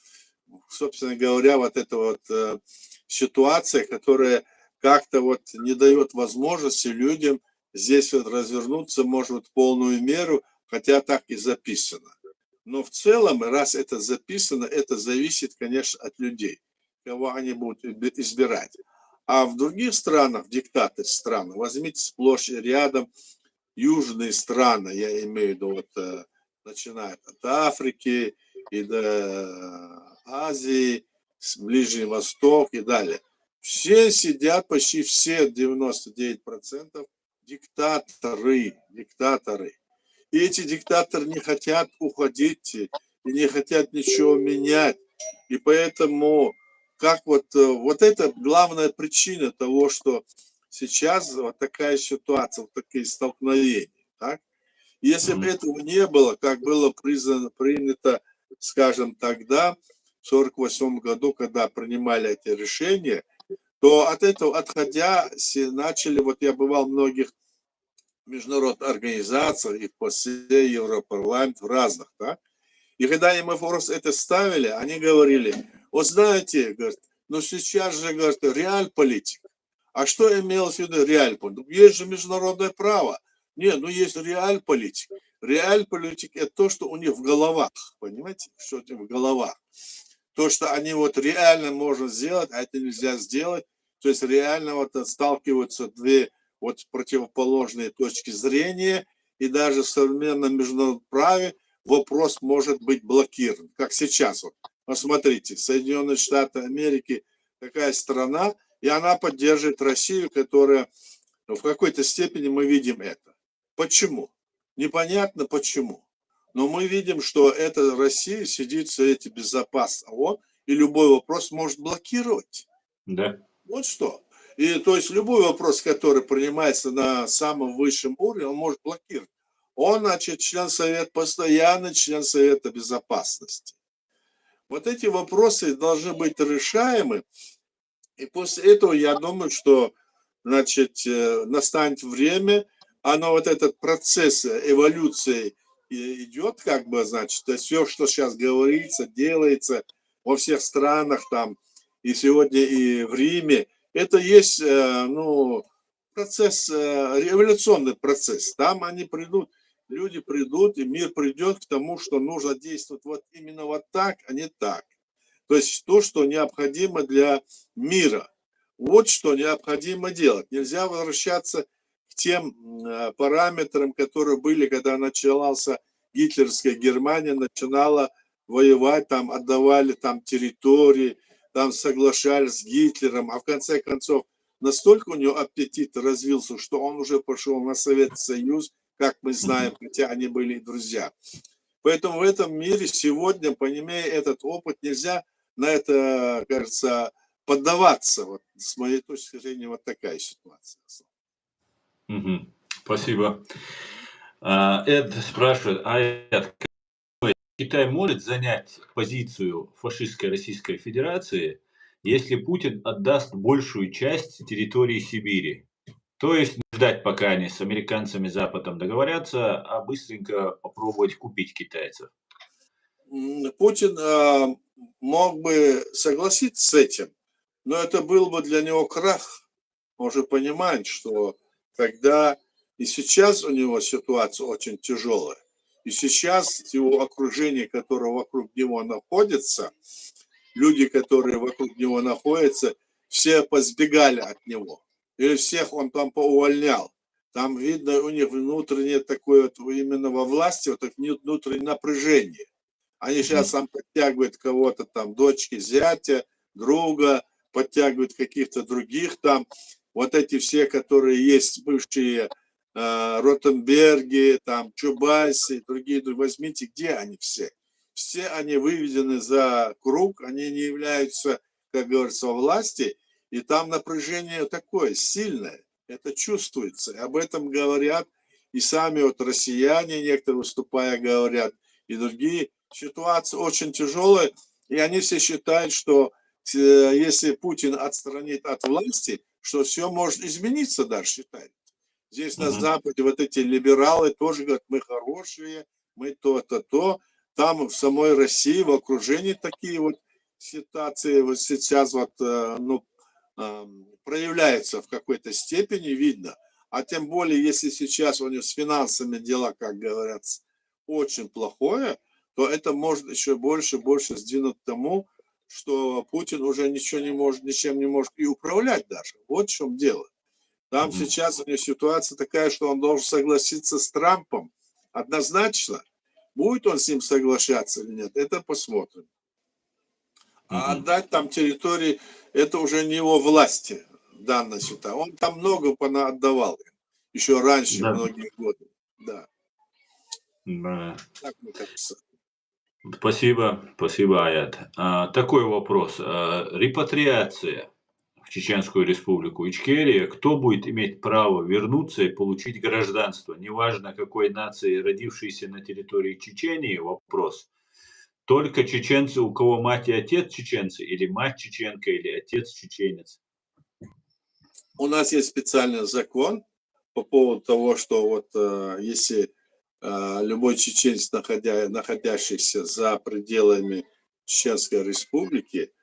собственно говоря, вот эта вот ситуация, которая как-то вот не дает возможности людям здесь вот развернуться, может быть, в полную меру, хотя так и записано. Но в целом, раз это записано, это зависит, конечно, от людей, кого они будут избирать. А в других странах, диктаторских странах, возьмите сплошь и рядом южные страны, я имею в виду, вот, начиная от Африки и до Азии, Ближний Восток и далее. Все сидят, почти все, 99%, диктаторы. И эти диктаторы не хотят уходить и не хотят ничего менять. И поэтому, как вот это главная причина того, что сейчас вот такая ситуация, вот такие столкновения. Так? Если бы этого не было, как было принято, скажем, тогда, в 1948 году, когда принимали эти решения, то от этого отходя, начали, вот я бывал в многих международных организациях, и в ПОСЕ, Европарламент, в разных, да, и когда им вопрос это ставили, они говорили, вот знаете, говорят, ну сейчас же, говорят, реальполитик. А что имелось в виду реальполитик? Есть же международное право. Нет, ну есть реальполитик. Реальполитик – это то, что у них в головах, понимаете, что это в головах. То, что они вот реально можно сделать, а это нельзя сделать. То есть реально вот сталкиваются две вот противоположные точки зрения, и даже в современном международном праве вопрос может быть блокирован, как сейчас. Вот. Посмотрите, Соединенные Штаты Америки такая страна, и она поддерживает Россию, которая, ну, в какой-то степени мы видим это. Почему? Непонятно почему. Но мы видим, что эта Россия сидит в Совете Безопасности ООН, и любой вопрос может блокировать. Да. Вот что. И то есть любой вопрос, который принимается на самом высшем уровне, он может блокировать. Он, значит, член Совета, постоянный член Совета Безопасности. Вот эти вопросы должны быть решаемы. И после этого я думаю, что, значит, настанет время, оно вот этот процесс эволюции идет, как бы, значит, все, что сейчас говорится, делается во всех странах там, и сегодня и в Риме, это есть, ну, процесс, революционный процесс. Там они придут, люди придут, и мир придет к тому, что нужно действовать вот именно вот так, а не так. То есть то, что необходимо для мира. Вот что необходимо делать. Нельзя возвращаться к тем параметрам, которые были, когда началась гитлеровская Германия, начинала воевать, там отдавали там территории, там соглашались с Гитлером, а в конце концов настолько у него аппетит развился, что он уже пошел на Советский Союз, как мы знаем, хотя они были друзья. Поэтому в этом мире сегодня, имея этот опыт, нельзя на это, кажется, поддаваться. Вот, с моей точки зрения, вот такая ситуация. Спасибо. Эд спрашивает, Эд, Китай может занять позицию фашистской Российской Федерации, если Путин отдаст большую часть территории Сибири? То есть не ждать, пока они с американцами Западом договорятся, а быстренько попробовать купить китайцев. Путин мог бы согласиться с этим, но это был бы для него крах. Он же понимает, что когда и сейчас у него ситуация очень тяжелая, и сейчас его окружение, которое вокруг него находится, люди, которые вокруг него находятся, все позбегали от него. Или всех он там поувольнял. Там видно у них внутреннее такое, вот, именно во власти, вот это внутреннее напряжение. Они сейчас там подтягивают кого-то там, дочки, зятя, друга, подтягивают каких-то других там. Вот эти все, которые есть, бывшие Ротенберги, там, Чубайсы, другие, возьмите, где они все? Все они выведены за круг, они не являются, как говорится, во власти, и там напряжение такое сильное, это чувствуется. И об этом говорят и сами вот россияне, некоторые выступая, говорят, и другие. Ситуация очень тяжелая, и они все считают, что если Путин отстранит от власти, что все может измениться дальше, считают. Здесь на Западе вот эти либералы тоже говорят, мы хорошие, мы то. Там в самой России, в окружении такие вот ситуации вот сейчас вот, проявляются в какой-то степени, видно. А тем более, если сейчас у них с финансами дела, как говорят, очень плохое, то это может еще больше сдвинуть к тому, что Путин уже ничего не может, ничем не может и управлять даже. Вот в чем дело. Там сейчас у него ситуация такая, что он должен согласиться с Трампом однозначно. Будет он с ним соглашаться или нет, это посмотрим. А отдать там территории, это уже не его власти, данная ситуация. Он там много отдавал еще раньше, да. Многие годы. Да. Так мне кажется. Спасибо, Аят. Такой вопрос. Репатриация в Чеченскую республику Ичкерия. Кто будет иметь право вернуться и получить гражданство? Неважно, какой нации, родившийся на территории Чечении, вопрос. Только чеченцы, у кого мать и отец чеченцы, или мать чеченка, или отец чеченец? У нас есть специальный закон по поводу того, что вот если любой чеченец, находящийся за пределами Чеченской республики,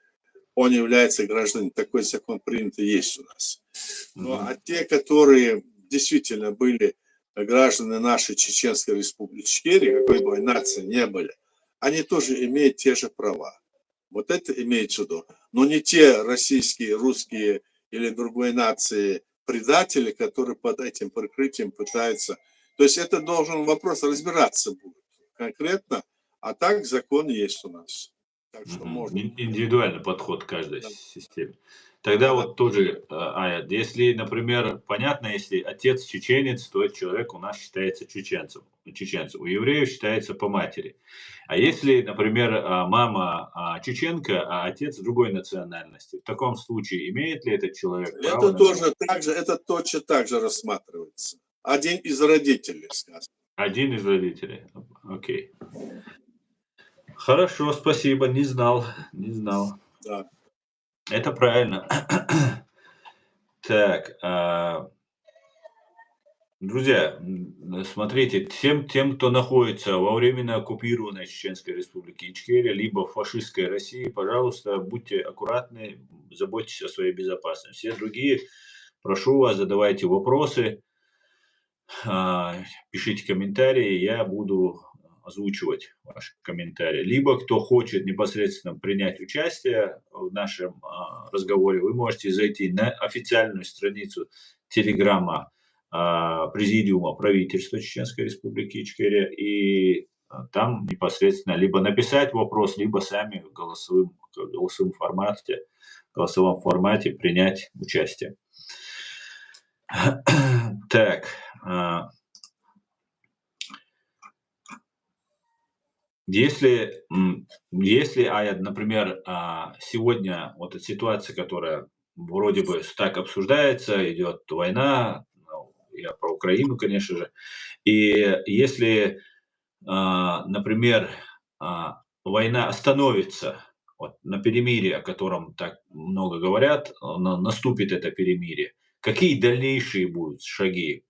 он является гражданином. Такой закон принят и есть у нас. Ну, а те, которые действительно были граждане нашей Чеченской республики Ичкерия, какой бы нации не были, они тоже имеют те же права. Вот это имеется в виду. Но не те российские, русские или другой нации предатели, которые под этим прикрытием пытаются. То есть это должен вопрос разбираться будет конкретно, а так закон есть у нас. Так что можно. Индивидуальный подход к каждой системе. Тогда вот тоже, Аят, если, например, понятно, если отец чеченец, то человек у нас считается чеченцем. У евреев считается по матери. А если, например, мама чеченка, а отец другой национальности, в таком случае имеет ли этот человек право? Это тоже так же, это точно так же рассматривается. Один из родителей, сказано. Один из родителей. Окей. Хорошо, спасибо. Не знал. Да. Это правильно. Так, друзья, смотрите, тем, кто находится во временно оккупированной Чеченской республике Ичкерия, либо в фашистской России, пожалуйста, будьте аккуратны, заботьтесь о своей безопасности. Все другие, прошу вас, задавайте вопросы, пишите комментарии, я буду озвучивать ваши комментарии. Либо кто хочет непосредственно принять участие в нашем разговоре, вы можете зайти на официальную страницу Телеграма Президиума правительства Чеченской республики Ичкерия и там непосредственно либо написать вопрос, либо сами в голосовом формате принять участие. Так. Если, например, сегодня вот эта ситуация, которая вроде бы так обсуждается, идет война, я про Украину, конечно же, и если, например, война остановится, вот, на перемирии, о котором так много говорят, наступит это перемирие, какие дальнейшие будут шаги?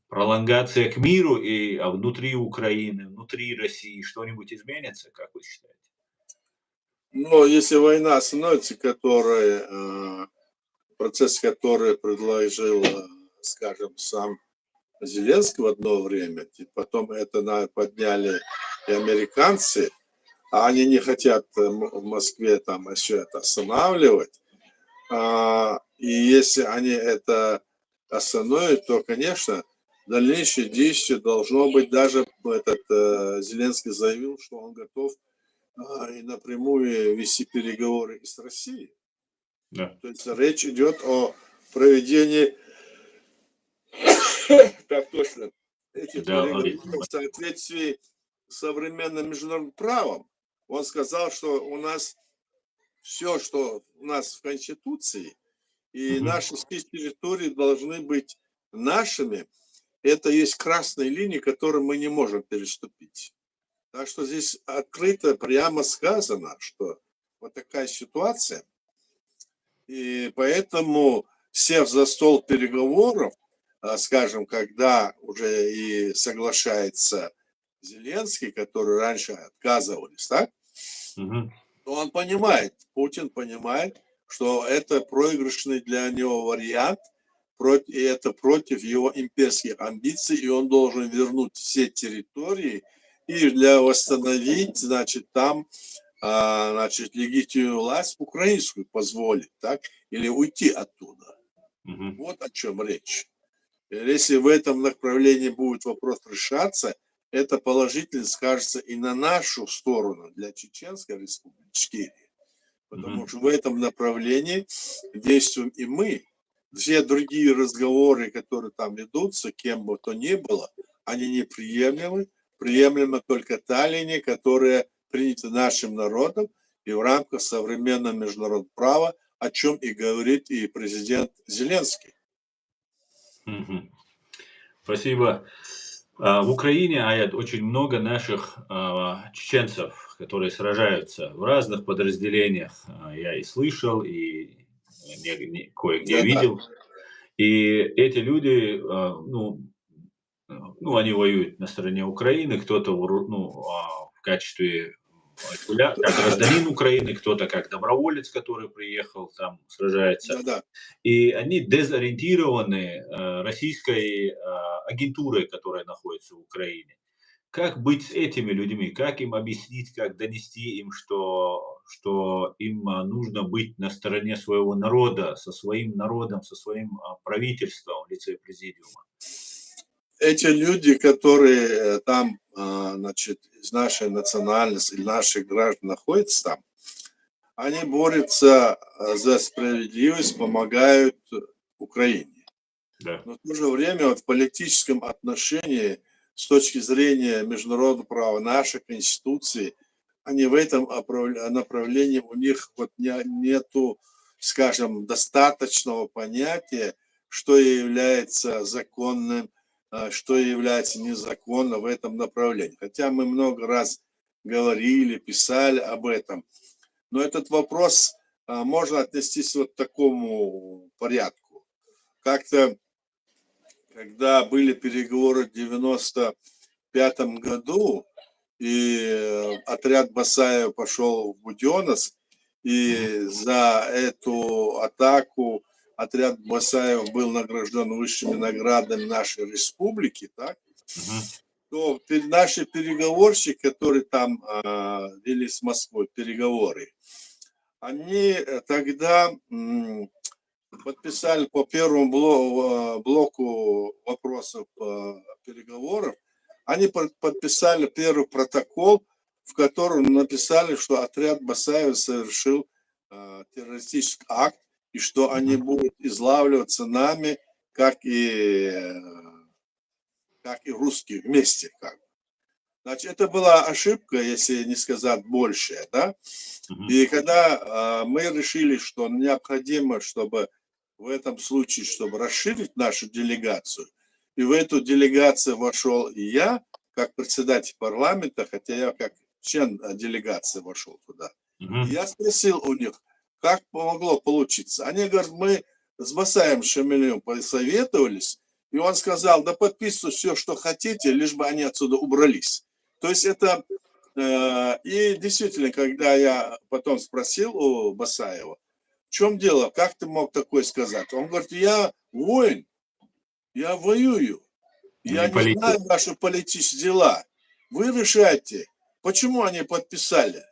Пролонгация к миру и внутри Украины, внутри России что-нибудь изменится, как вы считаете? Ну, если война остановится, процесс, который предложил, скажем, сам Зеленский в одно время, и потом это подняли и американцы, а они не хотят в Москве там еще это останавливать. И если они это остановят, то, конечно, дальнейшее действие должно быть. Даже Зеленский заявил, что он готов и напрямую вести переговоры и с Россией. Да. То есть речь идет о проведении так точно этих Да, переговоров в соответствии с современным международным правом. Он сказал, что у нас все, что у нас в Конституции, и наши территории должны быть нашими. Это есть красные линии, которые мы не можем переступить. Так что здесь открыто, прямо сказано, что вот такая ситуация. И поэтому, сев за стол переговоров, скажем, когда уже и соглашается Зеленский, который раньше отказывались, так? То он понимает, Путин понимает, что это проигрышный для него вариант, и это против его имперских амбиций, и он должен вернуть все территории и для восстановить, значит, там, значит, легитимную власть украинскую позволить, так, или уйти оттуда. Вот о чем речь. Если в этом направлении будет вопрос решаться, это положительно скажется и на нашу сторону, для Чеченской Республики Ичкерия. Потому что в этом направлении действуем и мы. Все другие разговоры, которые там ведутся, кем бы то ни было, они неприемлемы. Приемлема только та линия, которая принята нашим народом и в рамках современного международного права, о чем и говорит и президент Зеленский. Спасибо. В Украине, Аят, очень много наших чеченцев, которые сражаются в разных подразделениях. Я и слышал, и кое-где видел. И эти люди, они воюют на стороне Украины, кто-то в качестве как гражданин Украины, кто-то как доброволец, который приехал, там сражается. И они дезориентированы российской агентурой, которая находится в Украине. Как быть с этими людьми? Как им объяснить, как донести им, что им нужно быть на стороне своего народа, со своим народом, со своим правительством в лице президиума? Эти люди, которые там, значит, из нашей национальности или наших граждан находятся там, они борются за справедливость, помогают Украине. Да. Но в то же время в политическом отношении, с точки зрения международного права, нашей Конституции, они в этом направлении, у них вот нету, скажем, достаточного понятия, что является законным, что является незаконным в этом направлении. Хотя мы много раз говорили, писали об этом. Но этот вопрос можно отнестись вот к такому порядку. Как-то, когда были переговоры в 1995 году, и отряд Басаева пошел в Буденновск, и за эту атаку отряд Басаева был награжден высшими наградами нашей республики, так? То наши переговорщики, которые там вели с Москвой переговоры, они тогда подписали по первому блоку вопросов переговоров, они подписали первый протокол, в котором написали, что отряд Басаева совершил террористический акт, и что они будут излавливаться нами, как и русские вместе. Значит, это была ошибка, если не сказать большая, да? И когда мы решили, что необходимо, чтобы в этом случае, чтобы расширить нашу делегацию, и в эту делегацию вошел и я, как председатель парламента, хотя я как член делегации вошел туда. И я спросил у них, как помогло получиться. Они говорят, мы с Басаем Шамилевым посоветовались, и он сказал, да подписывайте все, что хотите, лишь бы они отсюда убрались. То есть это... И действительно, когда я потом спросил у Басаева, в чем дело, как ты мог такое сказать? Он говорит, я воин, я воюю, я не знаю ваши политические дела. Вы решайте, Почему они подписали?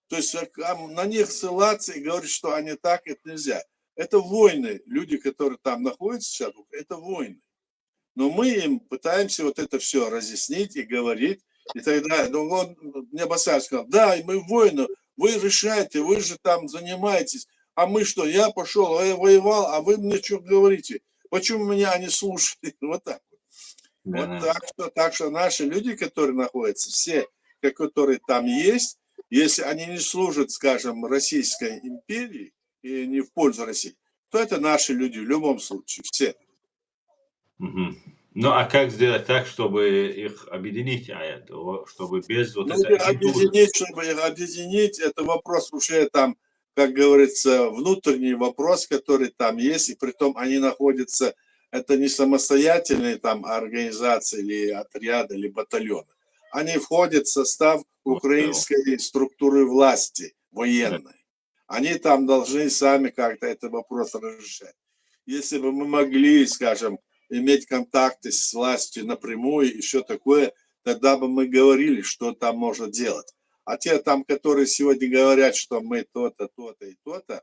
То есть на них ссылаться и говорить, что они так, это нельзя. Это войны. Люди, которые там находятся сейчас, это войны. Но мы им пытаемся вот это все разъяснить и говорить. И тогда, ну, он мне Басаев сказал, да, мы воины, вы решаете, вы же там занимаетесь. А мы что, я пошел, я воевал, а вы мне что говорите? Почему меня не слушали? Вот так вот. Вот так что наши люди, которые находятся, все, которые там есть, если они не служат, скажем, Российской империи и не в пользу России, то это наши люди в любом случае, все. Ну, а как сделать так, чтобы их объединить, чтобы без вот этой агентуры? Чтобы их объединить, это вопрос уже там, как говорится, внутренний вопрос, который там есть, и притом они находятся, это не самостоятельные там организации или отряды, или батальоны. Они входят в состав украинской структуры власти военной. Они там должны сами как-то этот вопрос разрешать. Если бы мы могли, скажем, иметь контакты с властью напрямую и все такое, тогда бы мы говорили, что там можно делать. А те там, которые сегодня говорят, что мы то-то, то-то и то-то,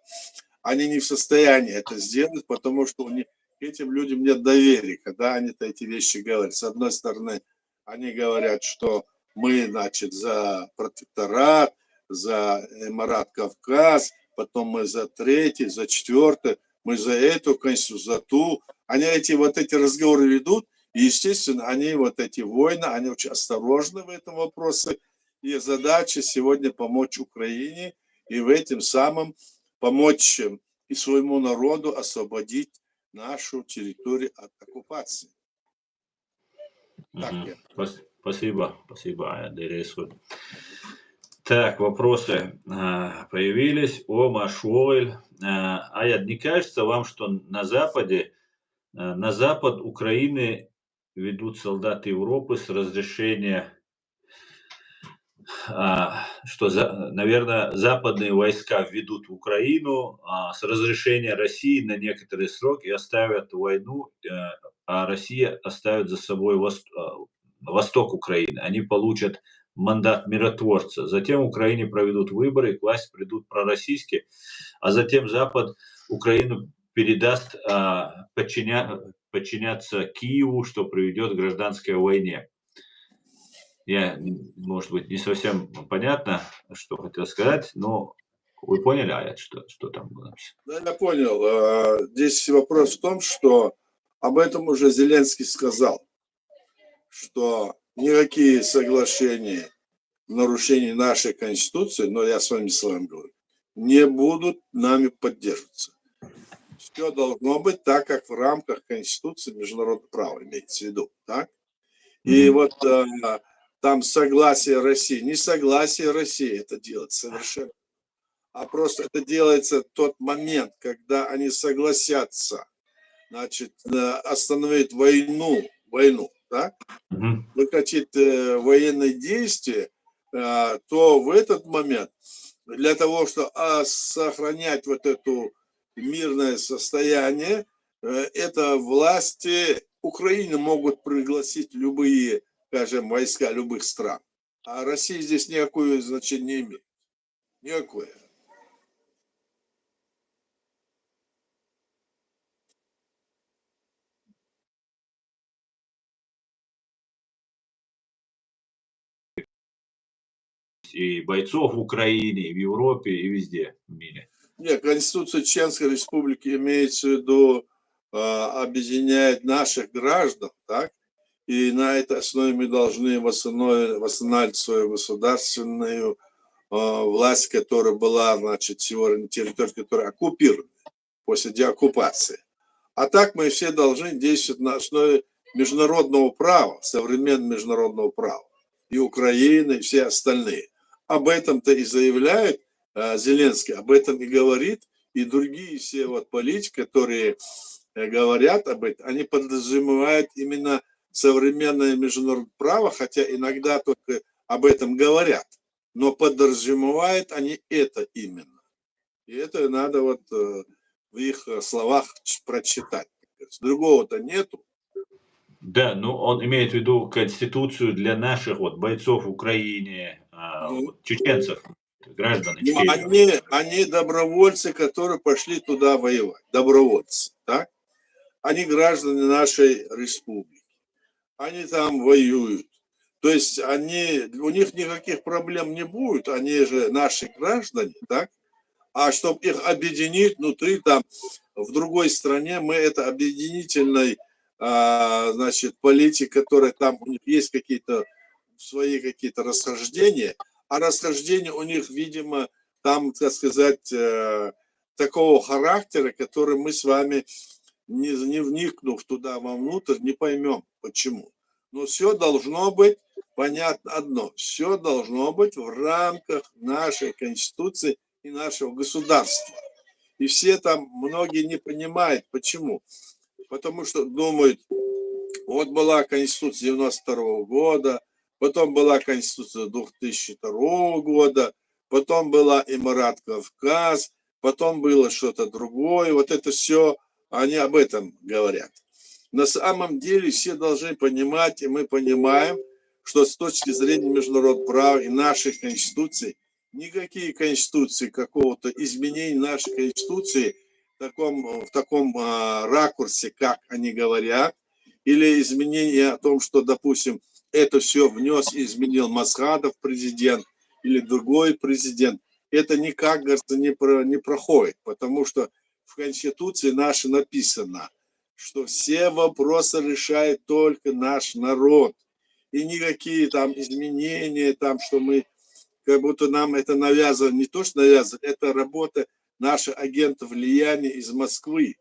они не в состоянии это сделать, потому что у них, к этим людям нет доверия, когда они эти вещи говорят. С одной стороны, они говорят, что мы, значит, за протекторат, за Эмират Кавказ, потом мы за третий, за четвертый, мы за эту конституцию, за ту. Они эти разговоры ведут, и, естественно, они эти войны, они очень осторожны в этом вопросе. И задача сегодня помочь Украине и в этом самом помочь и своему народу освободить нашу территорию от оккупации. Спасибо, Дересу. Так, вопросы появились. Ома Шуэль. Аяд, не кажется вам, что на запад Украины ведут солдаты Европы с разрешения, наверное, западные войска введут в Украину с разрешения России на некоторый срок и оставят войну, а Россия оставит за собой восток Украины. Они получат мандат миротворца. Затем в Украине проведут выборы, и к власти придут пророссийские, а затем Запад Украину передаст подчиняться Киеву, что приведет к гражданской войне. Я, может быть, не совсем понятно, что хотел сказать, но вы поняли, Аят, что там было? Да, я понял. Здесь вопрос в том, что об этом уже Зеленский сказал, что никакие соглашения в нарушении нашей Конституции, но я своими словами говорю, не будут нами поддерживаться. Все должно быть так, как в рамках Конституции международного права, имеется в виду. Так? И там согласие России, не согласие России это делать совершенно, а просто это делается в тот момент, когда они согласятся, значит, остановить войну, так? Прекратить военные действия, то в этот момент для того, чтобы сохранять это мирное состояние, это власти Украины могут пригласить любые, скажем, войска любых стран. А Россия здесь никакое значение не имеет. Никакое. И бойцов в Украине, и в Европе, и везде в мире. Нет, Конституция Чеченской Республики имеется в виду объединяет наших граждан, так? И на этой основе мы должны восстанавливать свою государственную власть, которая была, значит, сегодня территория, которая оккупирована после деоккупации. А так мы все должны действовать на основе международного права, современного международного права. И Украина, и все остальные. Об этом-то и заявляет Зеленский, об этом и говорит, и другие все политики, которые говорят об этом, они подразумевают именно современное международное право, хотя иногда только об этом говорят, но подразумевают они это именно. И это надо в их словах прочитать. Другого-то нету. Да, ну он имеет в виду Конституцию для наших бойцов в Украине, Ну, вот чеченцев, граждан ну, Ичкерии? они добровольцы, которые пошли туда воевать. Добровольцы, так? Они граждане нашей республики. Они там воюют. То есть у них никаких проблем не будет, они же наши граждане, так? А чтобы их объединить внутри, там, в другой стране, мы это объединительной, значит, политики, которая там, у них есть какие-то свои какие-то расхождения, а расхождения у них, видимо, там, так сказать, такого характера, который мы с вами, не вникнув туда вовнутрь, не поймем, почему. Но все должно быть, понятно одно, все должно быть в рамках нашей Конституции и нашего государства. И все там, многие не понимают, почему. Потому что думают, вот была Конституция 92 года, потом была Конституция 2002 года, потом была Эмират Кавказ, потом было что-то другое. Вот это все, они об этом говорят. На самом деле все должны понимать, и мы понимаем, что с точки зрения международного права и нашей Конституции, никакие конституции, какого-то изменения нашей Конституции в таком ракурсе, как они говорят, или изменение о том, что, допустим, это все внес и изменил Масхадов президент или другой президент, это никак, кажется, не проходит, потому что в Конституции нашей написано, что все вопросы решает только наш народ. И никакие там изменения, там, что мы, как будто нам это навязывают, не то, что навязывают, это работа наших агентов влияния из Москвы,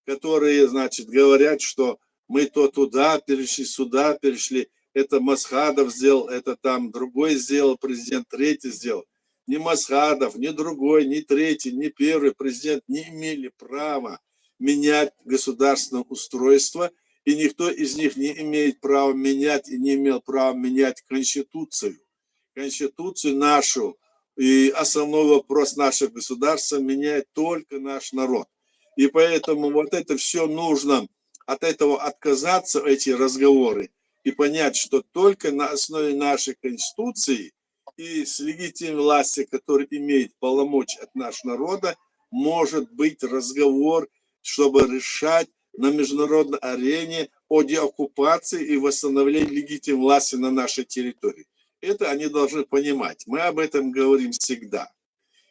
которые, значит, говорят, что мы то туда перешли, сюда перешли, это Масхадов сделал, это там другой сделал, президент третий сделал. Ни Масхадов, ни другой, ни третий, ни первый президент не имели права менять государственное устройство, и никто из них не имеет права менять и не имел права менять Конституцию. Конституцию нашу и основной вопрос нашего государства меняет только наш народ. И поэтому вот это все нужно от этого отказаться, эти разговоры, и понять, что только на основе нашей Конституции и с легитимной власти, которая имеет полномочия от нашего народа, может быть разговор, чтобы решать на международной арене о деоккупации и восстановлении легитимной власти на нашей территории. Это они должны понимать. Мы об этом говорим всегда.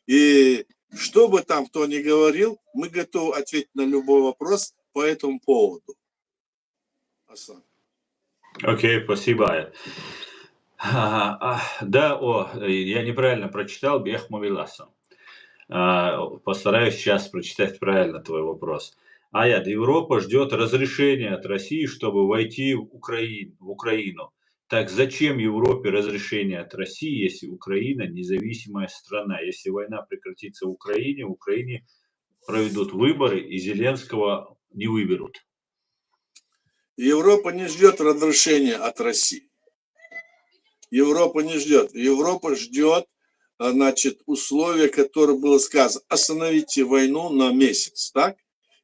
И что бы там кто ни говорил, мы готовы ответить на любой вопрос по этому поводу. Асан. Окей, спасибо. Да, я неправильно прочитал, Бех Мовиласа. Постараюсь сейчас прочитать правильно твой вопрос. Европа ждет разрешения от России, чтобы войти в Украину. Так зачем Европе разрешение от России, если Украина независимая страна? Если война прекратится в Украине проведут выборы и Зеленского не выберут. Европа не ждет разрешения от России. Европа не ждет. Европа ждет, значит, условия, которое было сказано. Остановите войну на месяц, так?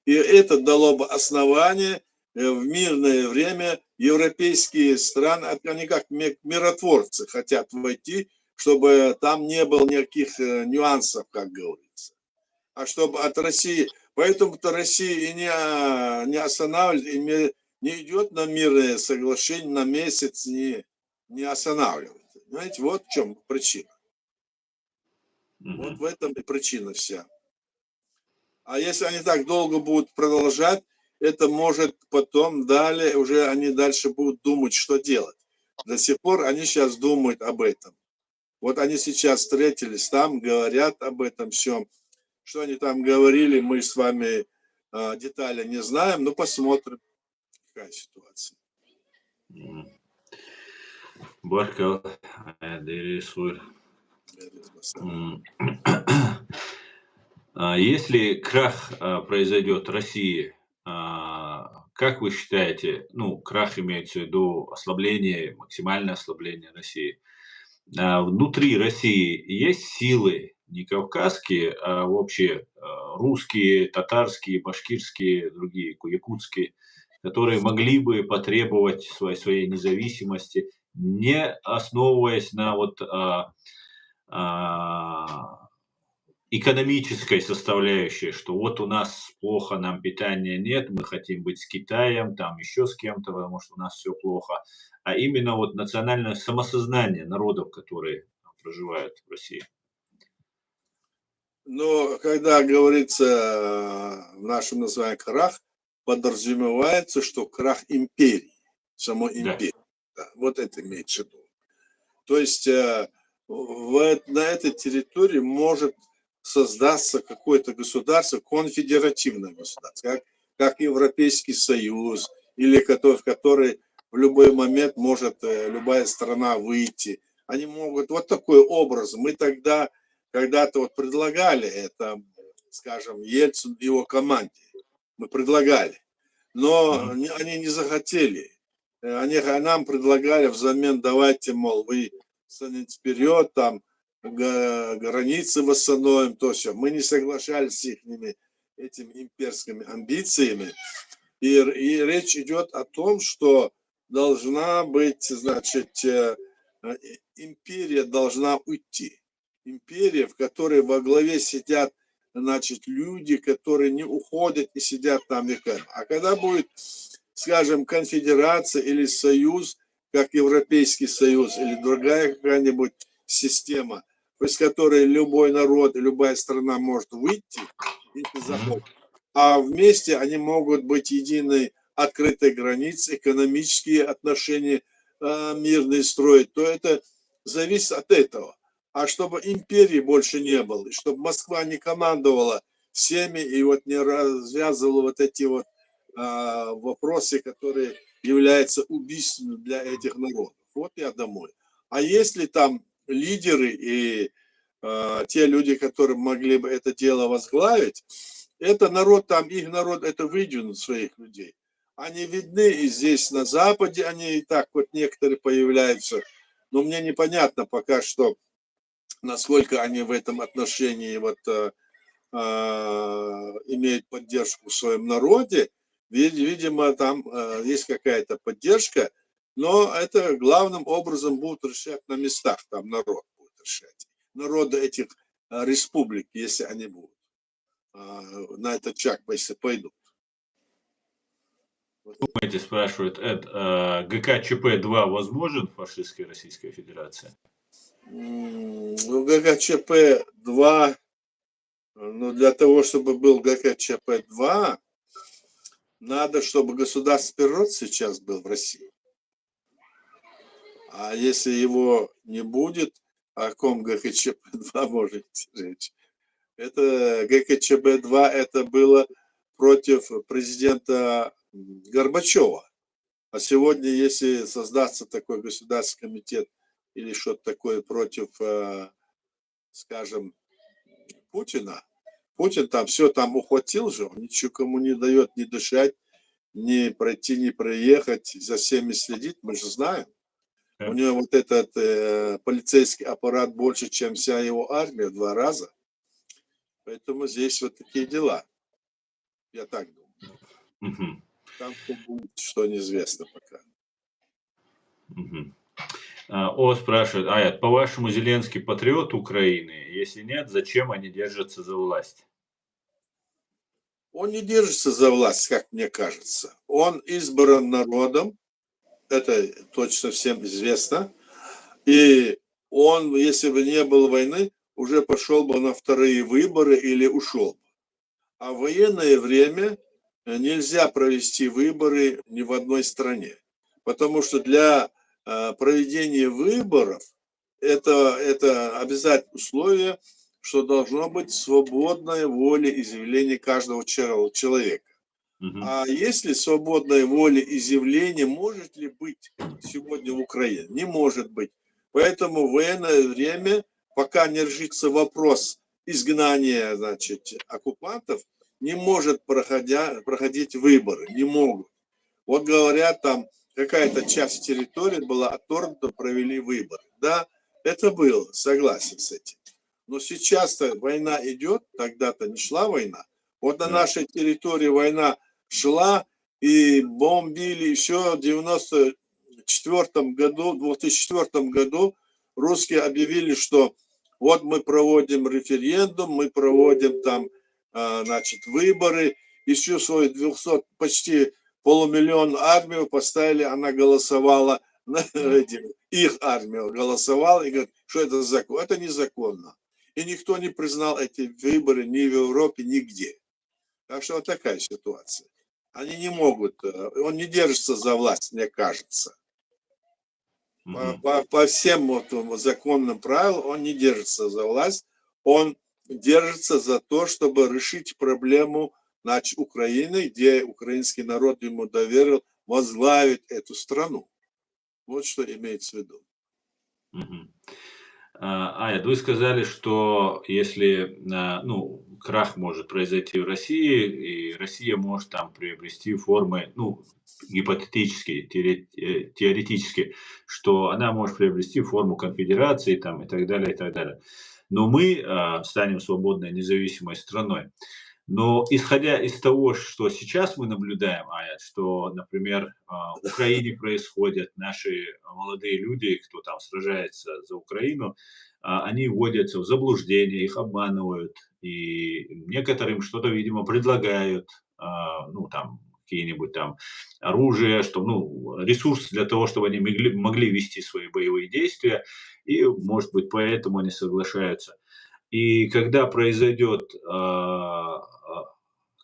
И это дало бы основание в мирное время европейские страны, они как миротворцы хотят войти, чтобы там не было никаких нюансов, как говорится. А чтобы от России, поэтому-то Россия и не останавливает, не идет на мирное соглашение на месяц, не останавливает. Понимаете, вот в чем причина. Вот в этом и причина вся. А если они так долго будут продолжать, это может потом далее, уже они дальше будут думать, что делать. До сих пор они сейчас думают об этом. Вот они сейчас встретились там, говорят об этом всем. Что они там говорили, мы с вами детали не знаем, но посмотрим, какая ситуация. Баркал, если крах произойдет в России, как вы считаете, крах имеется в виду ослабление, максимальное ослабление России, внутри России есть силы, не кавказские, а вообще русские, татарские, башкирские, другие, якутские, которые могли бы потребовать своей независимости, не основываясь на экономической составляющей, что вот у нас плохо, нам питания нет, мы хотим быть с Китаем, там еще с кем-то, потому что у нас все плохо, а именно вот национальное самосознание народов, которые проживают в России. Но когда говорится в нашем названии крах, подразумевается, что крах империи, самой Да. империи. Да, вот это имеется в виду. То есть на этой территории может создаться какое-то государство, конфедеративное государство, как Европейский Союз, или в который в любой момент может любая страна выйти. Они могут, вот такой образ. Мы тогда когда-то вот предлагали это, скажем, Ельцину и его команде. Мы предлагали. Но они не захотели. Нам предлагали взамен, давайте, мол, вы станете вперед, там, границы восстановим, то все. Мы не соглашались с их этими имперскими амбициями. И речь идет о том, что должна быть, значит, империя должна уйти. Империя, в которой во главе сидят, значит, люди, которые не уходят и сидят там веками. А когда будет, скажем, конфедерация или союз, как Европейский Союз или другая какая-нибудь система, из которой любой народ, любая страна может выйти, если захочет, а вместе они могут быть единой открытой границей, экономические отношения мирные строить, то это зависит от этого. А чтобы империи больше не было, и чтобы Москва не командовала всеми и вот не развязывала вот эти вот вопросы, которые являются убийственными для этих народов. Вот я домой. А если там лидеры и те люди, которые могли бы это дело возглавить, это народ там, их народ, это выдвинут своих людей. Они видны и здесь на Западе, они и так вот некоторые появляются. Но мне непонятно пока что, насколько они в этом отношении вот имеют поддержку в своем народе. Видимо, там есть какая-то поддержка, но это главным образом будут решать на местах, там народ будет решать. Народы этих республик, если они будут на этот шаг, если пойдут. Думаете, спрашивают, ГКЧП-2 возможен в фашистской Российской Федерации? Ну, ГКЧП-2, ну, для того, чтобы был ГКЧП-2, надо, чтобы государственный переворот сейчас был в России. А если его не будет, о каком ГКЧП-2 может идти речь? Это ГКЧП-2, это было против президента Горбачева. А сегодня, если создастся такой государственный комитет или что-то такое против, скажем, Путина, Путин там все там ухватил же, он ничего кому не дает ни дышать, ни пройти, ни проехать, за всеми следит, мы же знаем. У него вот этот полицейский аппарат больше, чем вся его армия, в 2 раза. Поэтому здесь вот такие дела. Я так думаю. Там кто будет, что неизвестно пока. Спрашивает, Аят, по-вашему, Зеленский патриот Украины? Если нет, зачем они держатся за власть? Он не держится за власть, как мне кажется. Он избран народом, это точно всем известно. И он, если бы не было войны, уже пошел бы на вторые выборы или ушел бы. А в военное время нельзя провести выборы ни в одной стране. Потому что для проведения выборов это обязательное условие, что должно быть свободная волеизъявление каждого человека. А если свободная волеизъявление может ли быть сегодня в Украине? Не может быть. Поэтому в военное время, пока не решится вопрос изгнания, значит, оккупантов, не может проходить выборы, не могут. Вот говорят, там какая-то часть территории была отторгнута, провели выборы. Да, это было, согласен с этим. Но сейчас-то война идет, тогда-то не шла война. Вот на нашей территории война шла, и бомбили еще в 2004 году русские объявили, что вот мы проводим референдум, мы проводим там, значит, выборы, еще свою 200, почти полумиллион армию поставили, она голосовала, их армию голосовала, и говорит, что это закон. Это незаконно. И никто не признал эти выборы ни в Европе, нигде. Так что вот такая ситуация. Они не могут, он не держится за власть, мне кажется. По всем вот законным правилам он не держится за власть, он держится за то, чтобы решить проблему, значит, Украины, где украинский народ ему доверил возглавить эту страну. Вот что имеется в виду. Аят, вы сказали, что если, ну, крах может произойти в России, и Россия может там приобрести формы, ну, гипотетически, теоретически, что она может приобрести форму конфедерации там, и так далее, и так далее. Но мы станем свободной, независимой страной. Но исходя из того, что сейчас мы наблюдаем, Аят, что, например, в Украине происходят, наши молодые люди, кто там сражается за Украину, они вводятся в заблуждение, их обманывают, и некоторым что-то, видимо, предлагают, ну, там, какие-нибудь там оружие, что, ну, ресурс для того, чтобы они могли вести свои боевые действия, и, может быть, поэтому они соглашаются. И когда произойдет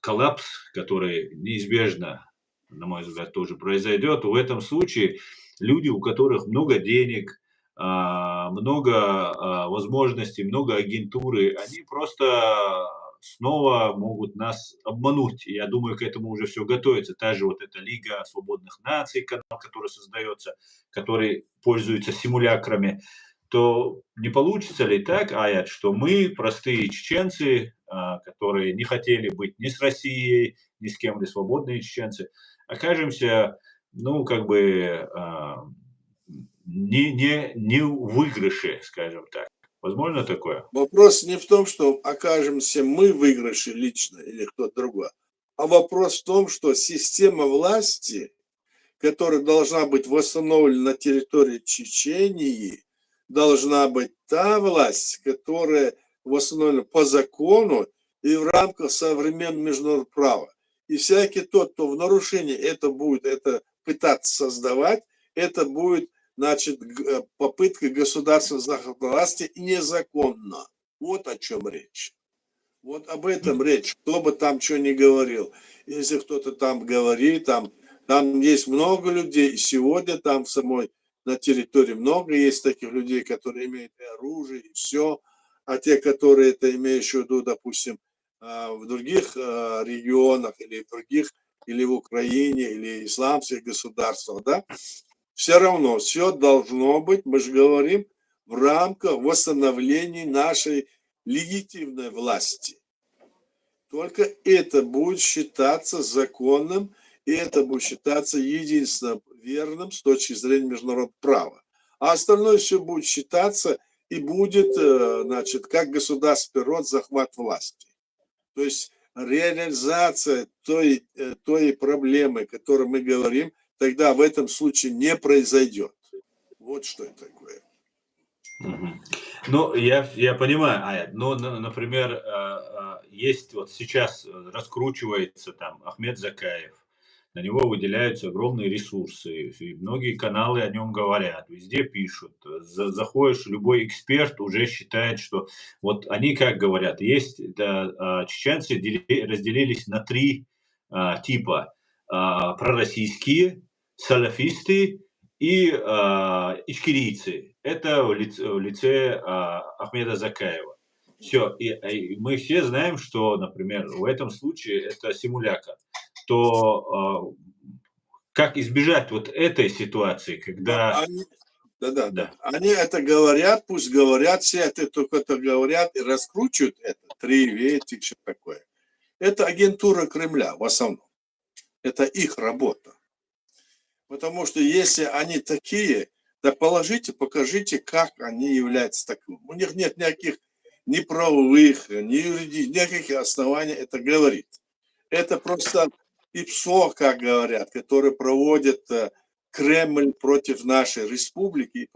коллапс, который неизбежно, на мой взгляд, тоже произойдет, в этом случае люди, у которых много денег, много возможностей, много агентуры, они просто снова могут нас обмануть. И я думаю, к этому уже все готовится. Та же вот эта Лига свободных наций, канал, который создается, который пользуется симулякрами, то не получится ли так, Аят, что мы, простые чеченцы, которые не хотели быть ни с Россией, ни с кем, ли свободные чеченцы, окажемся, ну, как бы, не в выигрыше, скажем так. Возможно такое? Вопрос не в том, что окажемся мы в выигрыше лично или кто-то другой, а вопрос в том, что система власти, которая должна быть восстановлена на территории Чечении, должна быть та власть, которая восстановлена по закону и в рамках современного международного права. И всякий тот, кто в нарушении это будет пытаться создавать, это будет, значит, попытка государственной власти незаконно. Вот о чем речь. Вот об этом речь. Кто бы там что ни говорил. Если кто-то там говорит, там есть много людей. И сегодня там в самой на территории много есть таких людей, которые имеют и оружие, и все. А те, которые это имеющие в виду, допустим, в других регионах или в других, или в Украине, или исламских государствах, да, все равно все должно быть, мы же говорим, в рамках восстановления нашей легитимной власти. Только это будет считаться законным, и это будет считаться единственно верным с точки зрения международного права. А остальное все будет считаться и будет, значит, как государственный род захват власти. То есть реализация той проблемы, о которой мы говорим, тогда в этом случае не произойдет. Вот что это такое. Ну, я понимаю, Аят, но, например, есть вот сейчас раскручивается там Ахмед Закаев, на него выделяются огромные ресурсы, и многие каналы о нем говорят, везде пишут. Заходишь, любой эксперт уже считает, что вот они как говорят, есть чеченцы разделились на три типа: пророссийские, салафисты и ичкерийцы. Это в лице Ахмеда Закаева. Все. И мы все знаем, что, например, в этом случае это симулятор. То как избежать вот этой ситуации, когда... Да. Они это говорят, пусть говорят, все это только это говорят и раскручивают это. Три ветки, что такое. Это агентура Кремля в основном. Это их работа. Потому что если они такие, да положите, покажите, как они являются такими. У них нет никаких ни правовых, ни юридических, никаких оснований это говорить. Это просто ИПСО, как говорят, который проводит Кремль против нашей республики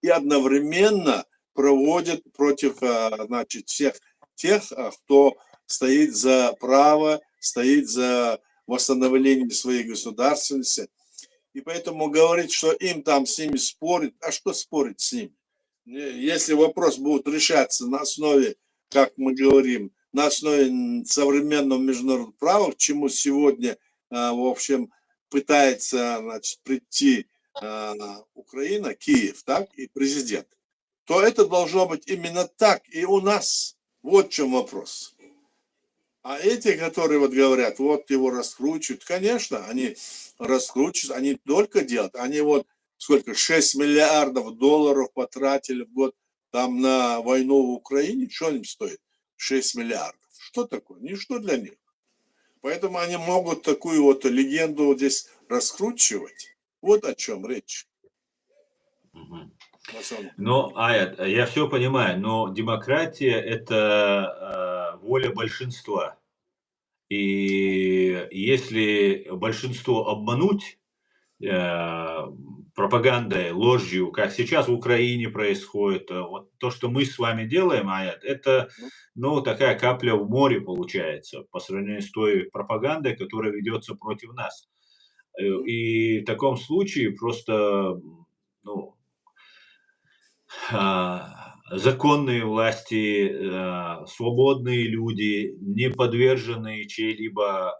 и одновременно проводят против, значит, всех тех, кто стоит за право, стоит за восстановление своей государственности. И поэтому говорить, что им там с ними спорить, а что спорить с ними? Если вопрос будет решаться на основе, как мы говорим, на основе современного международного права, к чему сегодня, в общем, пытается, значит, прийти Украина, Киев, так, и президент, то это должно быть именно так и у нас. Вот в чем вопрос. А эти, которые вот говорят, вот его раскручивают, конечно, они раскручивают, они только делают, они вот сколько, 6 миллиардов долларов потратили в год там на войну в Украине, что им стоит? 6 миллиардов. Что такое? Ничто для них. Поэтому они могут такую вот легенду здесь раскручивать. Вот о чем речь. Ну, Аят, я все понимаю, но демократия – это воля большинства. И если большинство обмануть пропагандой, ложью, как сейчас в Украине происходит, вот то, что мы с вами делаем, Аят, это, ну, такая капля в море получается по сравнению с той пропагандой, которая ведется против нас. И в таком случае просто, ну, законные власти, свободные люди, не подверженные чьей-либо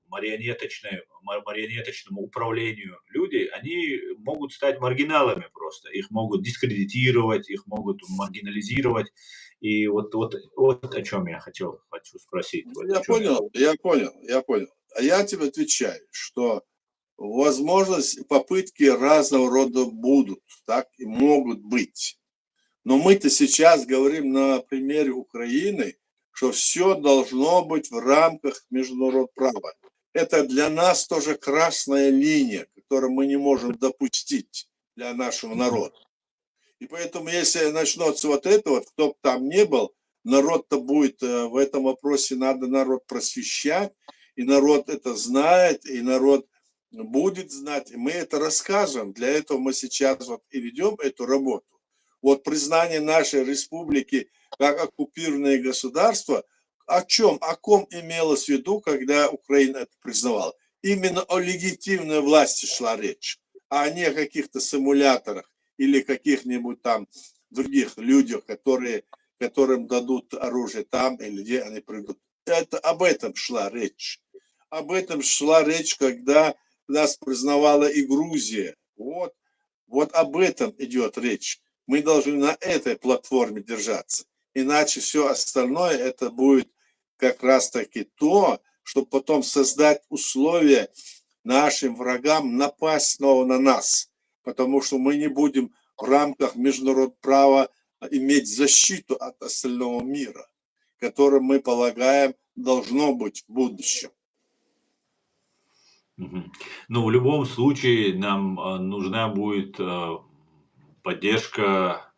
марионеточному управлению люди, они могут стать маргиналами просто. Их могут дискредитировать, их могут маргинализировать. И вот о чем я хочу спросить. Вот Я понял. А я тебе отвечаю, что возможность, попытки разного рода будут, так и могут быть. Но мы-то сейчас говорим на примере Украины, что все должно быть в рамках международного права. Это для нас тоже красная линия, которую мы не можем допустить для нашего народа. И поэтому, если начнется вот это вот, кто бы там ни был, народ-то будет в этом вопросе, надо народ просвещать, и народ это знает, и народ будет знать, и мы это расскажем. Для этого мы сейчас вот и ведем эту работу. Вот признание нашей республики как оккупированное государство, о ком имелось в виду, когда Украина это признавала? Именно о легитимной власти шла речь, а не о каких-то симуляторах или каких-нибудь там других людях, которым дадут оружие там или где они придут. Это об этом шла речь. Об этом шла речь, когда нас признавала и Грузия. Вот об этом идет речь. Мы должны на этой платформе держаться. Иначе все остальное это будет как раз-таки то, чтобы потом создать условия нашим врагам напасть снова на нас. Потому что мы не будем в рамках международного права иметь защиту от остального мира, которым мы полагаем должно быть в будущем. Ну, в любом случае нам нужна будет поддержка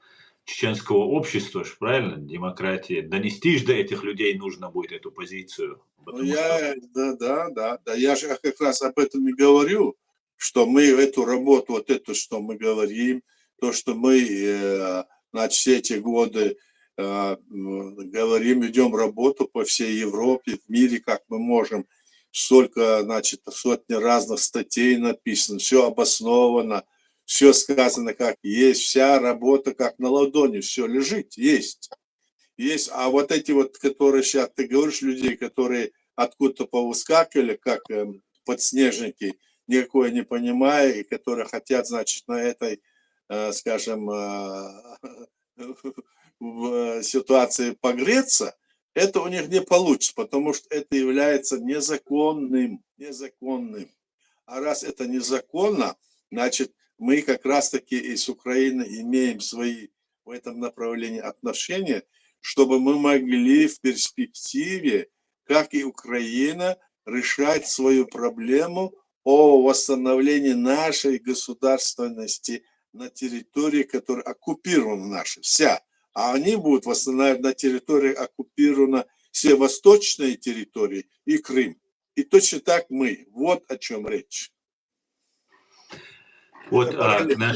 чеченского общества, правильно? Демократии. Донести же до этих людей нужно будет эту позицию. Да. Я же как раз об этом и говорю, что мы эту работу, вот эту, что мы говорим, то, что мы, значит, все эти годы говорим, ведем работу по всей Европе, в мире, как мы можем. Столько, значит, сотни разных статей написано, все обосновано, все сказано как есть, вся работа как на ладони, все лежит, есть. А вот эти вот, которые сейчас ты говоришь, людей, которые откуда-то повыскакивали, как подснежники, никакое не понимая, и которые хотят, значит, на этой, скажем, в ситуации погреться, это у них не получится, потому что это является незаконным. А раз это незаконно, значит, мы как раз-таки и с Украиной имеем свои в этом направлении отношения, чтобы мы могли в перспективе, как и Украина, решать свою проблему о восстановлении нашей государственности на территории, которая оккупирована наша, вся. А они будут восстанавливать на территории оккупирована все восточные территории и Крым. И точно так мы. Вот о чем речь. Вот Это к параллельно.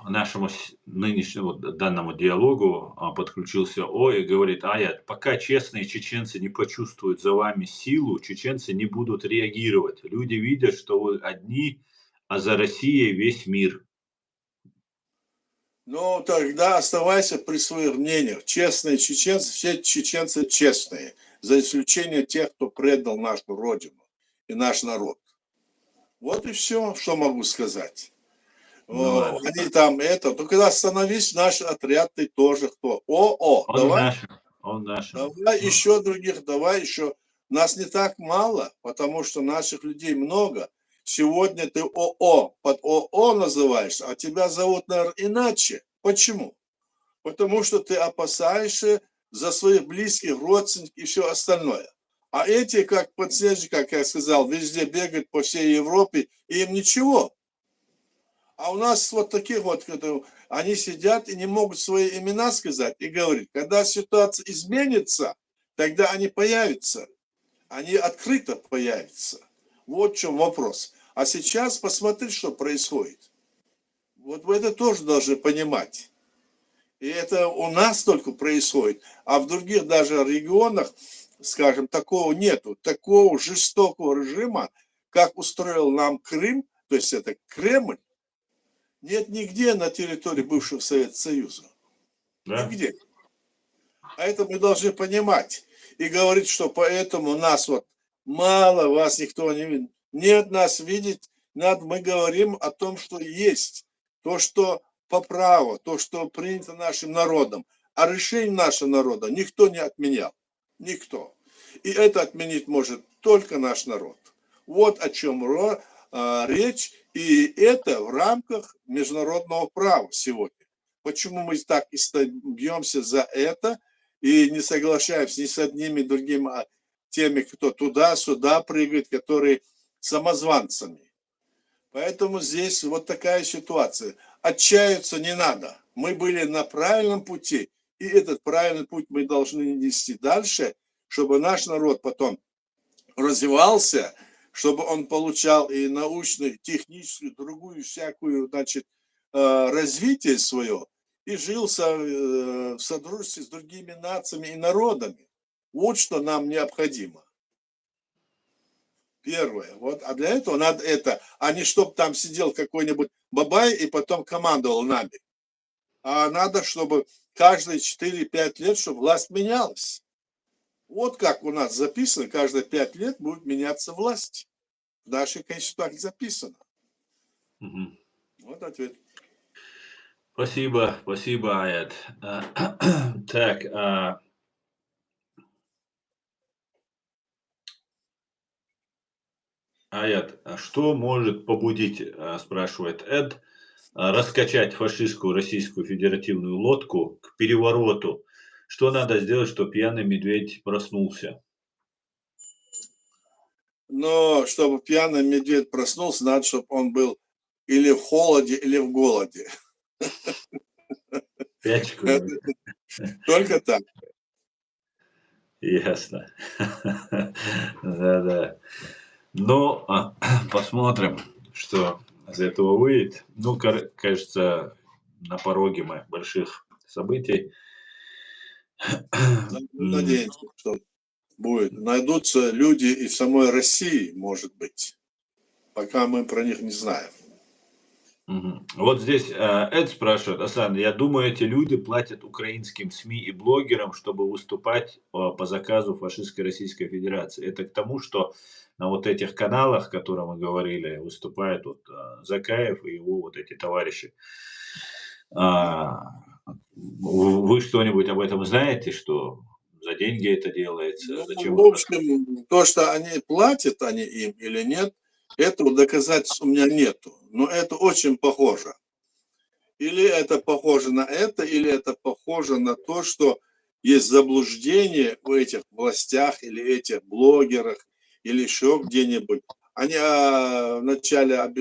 нашему нынешнему данному диалогу подключился О и говорит, Аят, пока честные чеченцы не почувствуют за вами силу, чеченцы не будут реагировать. Люди видят, что вы одни, а за Россией весь мир. Ну, тогда оставайся при своих мнениях. Честные чеченцы, все чеченцы честные, за исключением тех, кто предал нашу родину и наш народ. Вот и все, что могу сказать. Ну ладно. Они там это, только когда остановись, наш отряд, ты тоже кто? Он Давай, наш, он наш. давай еще других, давай еще. Нас не так мало, потому что наших людей много. Сегодня ты под ОО называешь, а тебя зовут, наверное, иначе. Почему? Потому что ты опасаешься за своих близких, родственников и все остальное. А эти, как подснежники, как я сказал, везде бегают по всей Европе, и им ничего. А у нас вот таких вот, они сидят и не могут свои имена сказать и говорить. Когда ситуация изменится, тогда они появятся. Они открыто появятся. Вот в чем вопрос. А сейчас посмотри, что происходит. Вот вы это тоже должны понимать. И это у нас только происходит, а в других даже регионах, скажем, такого нету. Такого жестокого режима, как устроил нам Крым, то есть это Кремль, нет нигде на территории бывшего Советского Союза. Да? Нигде. А это мы должны понимать. И говорить, что поэтому нас вот мало, вас никто не видит. Нет, нас видеть надо. Мы говорим о том, что есть. То, что по праву, то, что принято нашим народом. А решение нашего народа никто не отменял. Никто. И это отменить может только наш народ. Вот о чем речь. И это в рамках международного права сегодня. Почему мы так и бьемся за это и не соглашаемся ни с одними другими теми, кто туда-сюда прыгает, которые самозванцами. Поэтому здесь вот такая ситуация. Отчаяться не надо. Мы были на правильном пути, и этот правильный путь мы должны нести дальше, чтобы наш народ потом развивался, чтобы он получал и научную, техническую, другую всякую, значит, развитие свое, и жил в содружестве с другими нациями и народами. Вот что нам необходимо. Первое. Вот, а для этого надо это, а не чтобы там сидел какой-нибудь бабай и потом командовал нами. А надо, чтобы каждые 4-5 лет, чтобы власть менялась. Вот как у нас записано, каждые 5 лет будет меняться власть. В нашей Конституции записано. Угу. Вот ответ. Спасибо, спасибо, Аят. Так, Аят, что может побудить, спрашивает Эд, раскачать фашистскую Российскую Федеративную лодку к перевороту? Что надо сделать, чтобы пьяный медведь проснулся? Но чтобы пьяный медведь проснулся, надо, чтобы он был или в холоде, или в голоде. Пячку. Только так. Ясно. Да-да. Ну, посмотрим, что из этого выйдет. Ну, кажется, на пороге мы больших событий. Надеемся, что будет. Найдутся люди и в самой России, может быть. Пока мы про них не знаем. Вот здесь Эд спрашивает, Асан, я думаю, эти люди платят украинским СМИ и блогерам, чтобы выступать по заказу фашистской Российской Федерации. Это к тому, что на вот этих каналах, о которых мы говорили, выступают вот Закаев и его вот эти товарищи. Вы что-нибудь об этом знаете, что за деньги это делается? Ну, Зачем в общем, то, что они платят они им или нет, этого доказательств у меня нету. Но это очень похоже. Или это похоже на это, или это похоже на то, что есть заблуждение в этих властях или этих блогерах, или еще где-нибудь. Они вначале,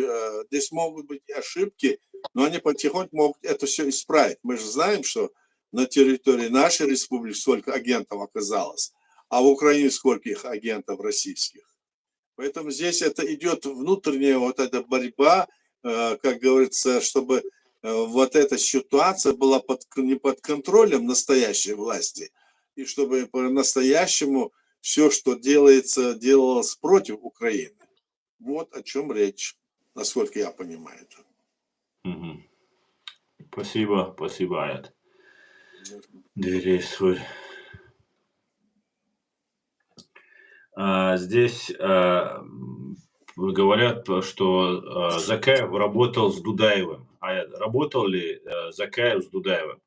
здесь могут быть ошибки, но они потихоньку могут это все исправить. Мы же знаем, что на территории нашей республики сколько агентов оказалось, а в Украине скольких агентов российских. Поэтому здесь это идет внутренняя вот эта борьба как говорится, чтобы вот эта ситуация была не под контролем настоящей власти, и чтобы по-настоящему все, что делается, делалось против Украины. Вот о чем речь, насколько я понимаю. Мгм. Спасибо, спасибо, Аят. Двери свой. Здесь говорят, что Закаев работал с Дудаевым. Аят, работал ли Закаев с Дудаевым?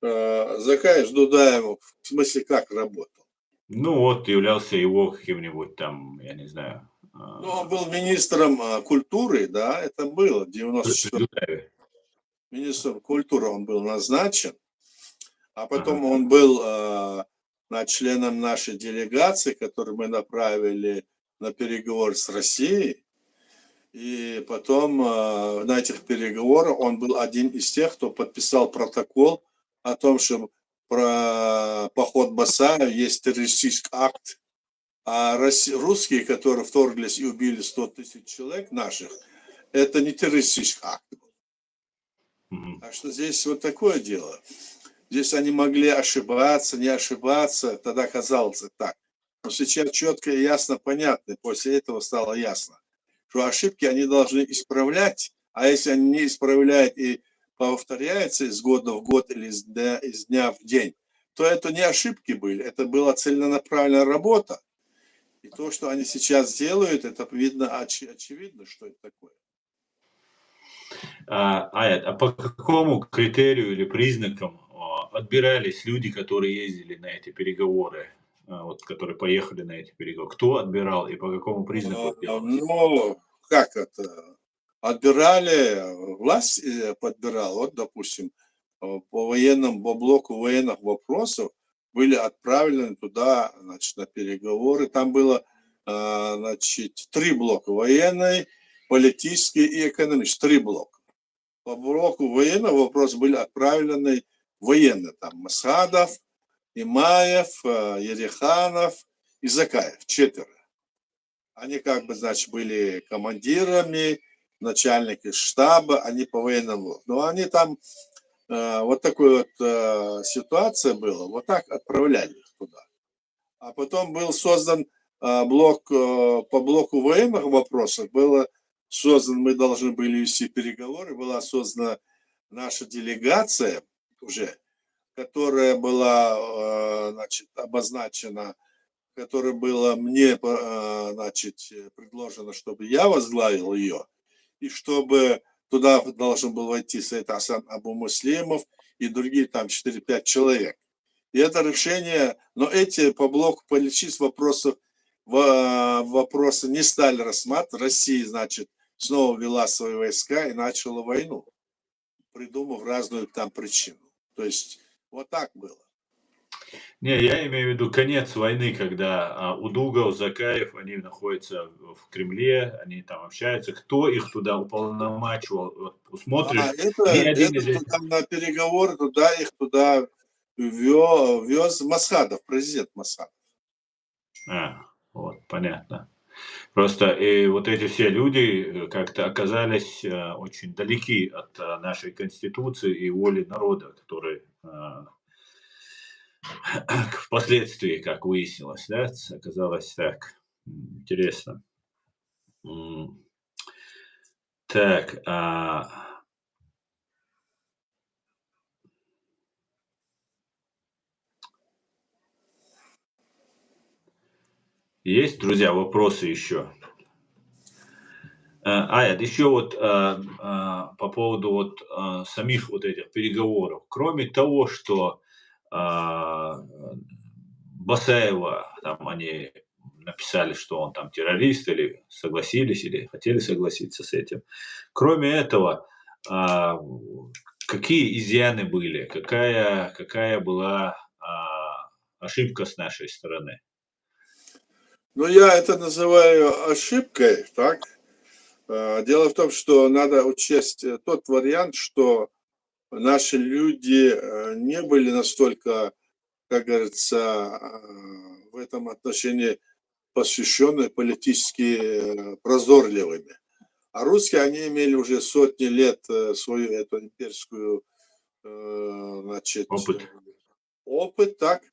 Закаев с Дудаевым, в смысле, как работал? Ну вот, являлся его каким-нибудь там, я не знаю. Ну, он был министром культуры, да, это было, При 94 Дудаеве. министром культуры он был назначен, а потом Ага. он был членом нашей делегации, которую мы направили на переговоры с Россией. И потом на этих переговорах он был один из тех, кто подписал протокол о том, что про поход Басаева есть террористический акт, а русские, которые вторглись и убили 100 тысяч человек наших, это не террористический акт. Мгм. Так что здесь вот такое дело. Здесь они могли ошибаться, не ошибаться, тогда казалось так. Но сейчас четко и ясно, понятно, после этого стало ясно, что ошибки они должны исправлять, а если они не исправляют и повторяются из года в год или из дня в день, то это не ошибки были, это была целенаправленная работа. И то, что они сейчас делают, это видно, очевидно, что это такое. А по какому критерию или признакам отбирались люди, которые ездили на эти переговоры, вот, которые поехали на эти переговоры? Кто отбирал и по какому признаку это делалось? Ну, как это? Отбирали, власть подбирала. Вот, допустим, по блоку военных вопросов были отправлены туда, значит, на переговоры. Там было, значит, 3 блока: военный, политический и экономический. 3 блока. По блоку военного вопроса были отправлены военные. Там Масхадов, Имаев, Ереханов и Закаев. 4. Они как бы, значит, были командирами, начальники штаба, они по военному. Но они там, вот такой вот ситуация была, вот так отправляли их туда. А потом был создан блок, по блоку военных вопросов, было создан, мы должны были вести переговоры, была создана наша делегация уже, которая была, значит, обозначена, которое было мне, значит, предложено, чтобы я возглавил ее, и чтобы туда должен был войти Саид Асан Абу-Муслимов и другие там 4-5 человек. И это решение, но эти по блоку политических вопросов вопросы не стали рассматривать. Россия, значит, снова вела свои войска и начала войну, придумав разную там причину. То есть вот так было. Не, я имею в виду конец войны, когда Удугов, Закаев, они находятся в Кремле, они там общаются. Кто их туда уполномачивал? Вот смотришь, ни один Это из этих... туда на переговоры, туда их туда вез Масхадов, президент Масхадов. Вот, понятно. Просто и вот эти все люди как-то оказались очень далеки от нашей Конституции и воли народа, который впоследствии, как выяснилось, да, оказалось так. Интересно. Так, есть, друзья, вопросы еще? Аят, еще вот по поводу вот самих вот этих переговоров. Кроме того, что Басаева, там они написали, что он там террорист, или согласились, или хотели согласиться с этим. Кроме этого, какие изъяны были, какая была ошибка с нашей стороны? Ну, я это называю ошибкой, так? Дело в том, что надо учесть тот вариант, что наши люди не были настолько, как говорится, в этом отношении посвященные, политически прозорливыми. А русские, они имели уже сотни лет свою эту имперскую, значит, опыт, так,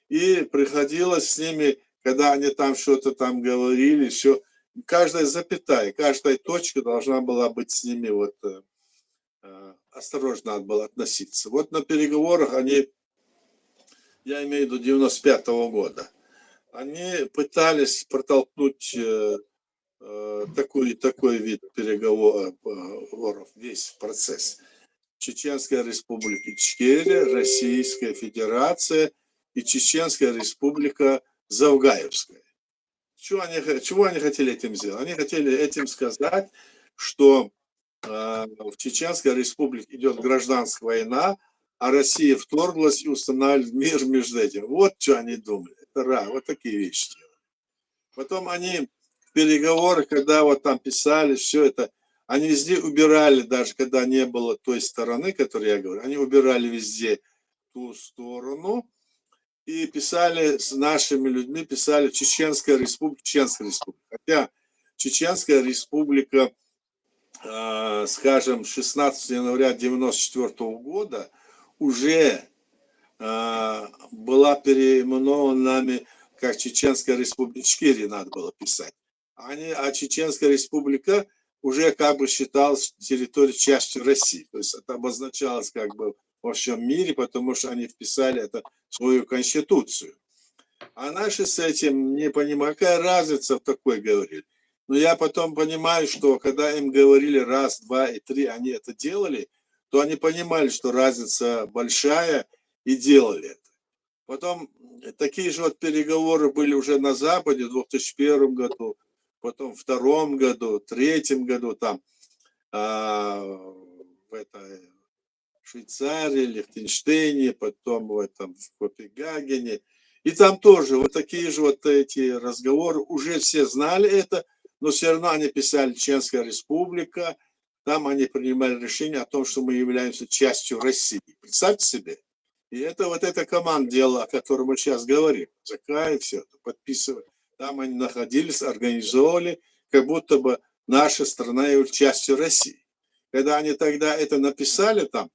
и приходилось с ними, когда они там что-то там говорили, все, каждая запятая, каждая точка должна была быть с ними вот осторожно надо было относиться. Вот на переговорах они, я имею в виду 95-го года, они пытались протолкнуть такой вид переговоров, весь процесс. Чеченская республика Ичкерия, Российская Федерация и Чеченская республика Завгаевская. Чего они хотели этим сделать? Они хотели этим сказать, что в Чеченской республике идет гражданская война, а Россия вторглась и устанавливает мир между этим. Вот что они думали. Это вот такие вещи. Потом они в переговорах, когда вот там писали все это, они везде убирали, даже когда не было той стороны, которую я говорю, они убирали везде ту сторону и писали с нашими людьми, писали Чеченская республика, Чеченская республика. Хотя Чеченская республика, скажем, 16 января 1994 года уже была переименована нами как Чеченская республика, Ичкерия надо было писать. А Чеченская республика уже как бы считалась территорией частью России. То есть это обозначалось как бы во всем мире, потому что они вписали это в свою конституцию. А наши с этим не понимают, какая разница в такой говорили. Но я потом понимаю, что когда им говорили раз, два и три, они это делали, то они понимали, что разница большая, и делали это. Потом такие же вот переговоры были уже на Западе в 2001 году, потом в 2002 году, в 2003 году, там в Швейцарии, Лихтенштейне, потом в Копенгагене. И там тоже вот такие же вот эти разговоры, уже все знали это, но все равно они писали Чеченская республика, там они принимали решение о том, что мы являемся частью России. Представьте себе. И это вот эта команда делала, о которой мы сейчас говорим. Закай, все это подписывали. Там они находились, организовали, как будто бы наша страна является частью России. Когда они тогда это написали там,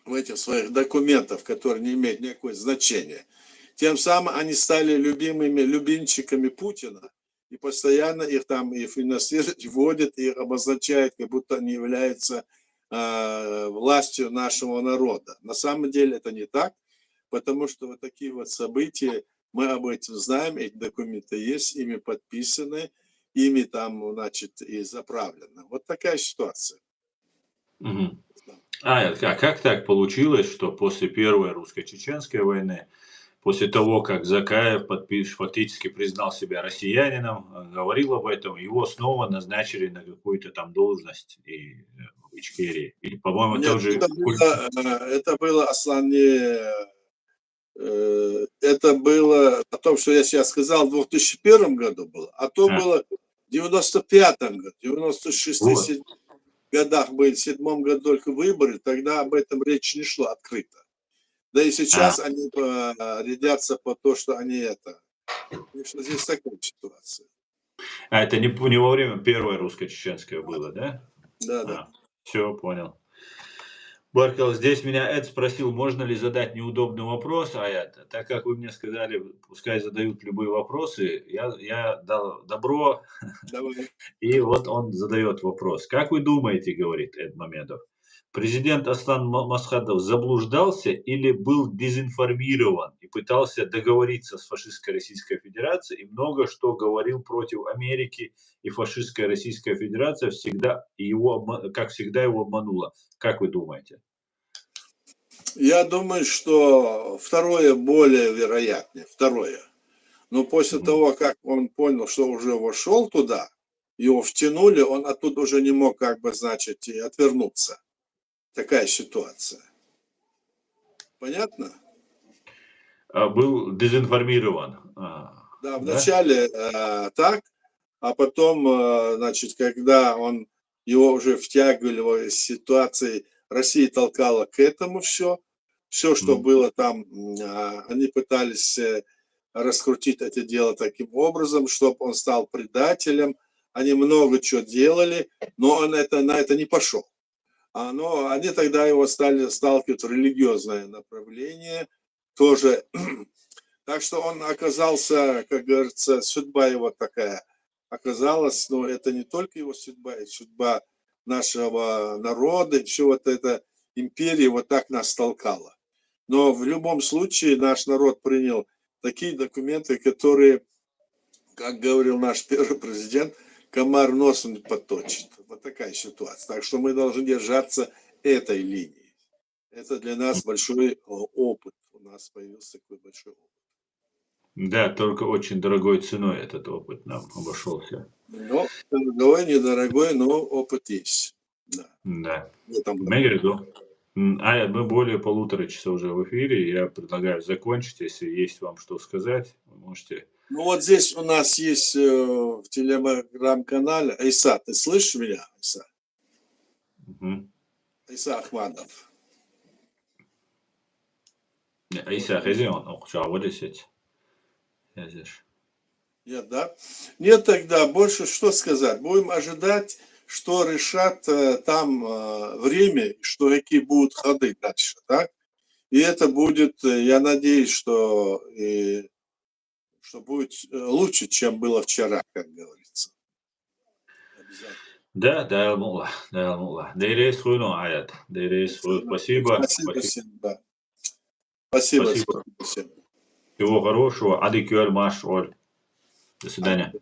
в этих своих документах, которые не имеют никакого значения, тем самым они стали любимчиками Путина, и постоянно их там и финансируют, и вводят, и обозначают, как будто они являются властью нашего народа. На самом деле это не так, потому что вот такие вот события, мы об этом знаем, эти документы есть, ими подписаны, ими там, значит, и заправлено. Вот такая ситуация. Угу. А как так получилось, что после Первой русско-чеченской войны, после того, как Закаев фактически признал себя россиянином, говорил об этом, его снова назначили на какую-то там должность в Ичкерии? Или, по-моему, Нет, тоже... это было основание, это было о том, что я сейчас сказал, в 2001 году было, а то было в 95-м году, в 96-м годах были, в 7-м году только выборы, тогда об этом речь не шла открыто. Да и сейчас они рядятся по то, что они это. Конечно, здесь такая ситуация. А это не во время Первой русско-чеченской было, да? Да. Все, понял. Баркал, здесь меня Эд спросил, можно ли задать неудобный вопрос, так как вы мне сказали, пускай задают любые вопросы, я дал добро, Давай. и вот он задает вопрос. Как вы думаете, говорит Эд Мамедов, президент Аслан Масхадов заблуждался или был дезинформирован и пытался договориться с фашистской Российской Федерацией и много что говорил против Америки, и фашистская Российская Федерация как всегда его обманула? Как вы думаете? Я думаю, что второе более вероятнее. Второе. Но после того, как он понял, что уже вошел туда, его втянули, он оттуда уже не мог, как бы, значит, и отвернуться. Такая ситуация. Понятно? Был дезинформирован. Да, вначале так, а потом, значит, когда его уже втягивали в ситуации, Россия толкала к этому все, что было там, они пытались раскрутить это дело таким образом, чтобы он стал предателем, они много чего делали, но он на это не пошел. Они тогда его стали сталкивать в религиозное направление тоже. Так что он оказался, как говорится, судьба его такая оказалась, но это не только его судьба, это судьба нашего народа, и все вот эта империя вот так нас толкала. Но в любом случае наш народ принял такие документы, которые, как говорил наш первый президент, комар носом не подточит. Вот такая ситуация. Так что мы должны держаться этой линии. Это для нас большой опыт. У нас появился такой большой опыт. Да, только очень дорогой ценой этот опыт нам обошелся. Но дорогой, недорогой, но опыт есть. Да. Да. В этом году. Мегериду. Мы более 1,5 часа уже в эфире. Я предлагаю закончить. Если есть вам что сказать, вы можете. Ну вот здесь у нас есть в телеграм-канале Айса. Ты слышишь меня, Айса? Мгм. Айса Ахмадов. Айса Хезион, Охчаводисить. Нет, да? Нет, тогда больше что сказать. Будем ожидать, что решат там время, что какие будут ходы дальше, так? И это будет, я надеюсь, что будет лучше, чем было вчера, как говорится. Обязательно. Да, да, Дейрейс хуйну, Аят. Дейрейс хуйну. Спасибо. Спасибо всем, да. Спасибо всем. Всего хорошего. Адикюэль Маш, Оль. До свидания.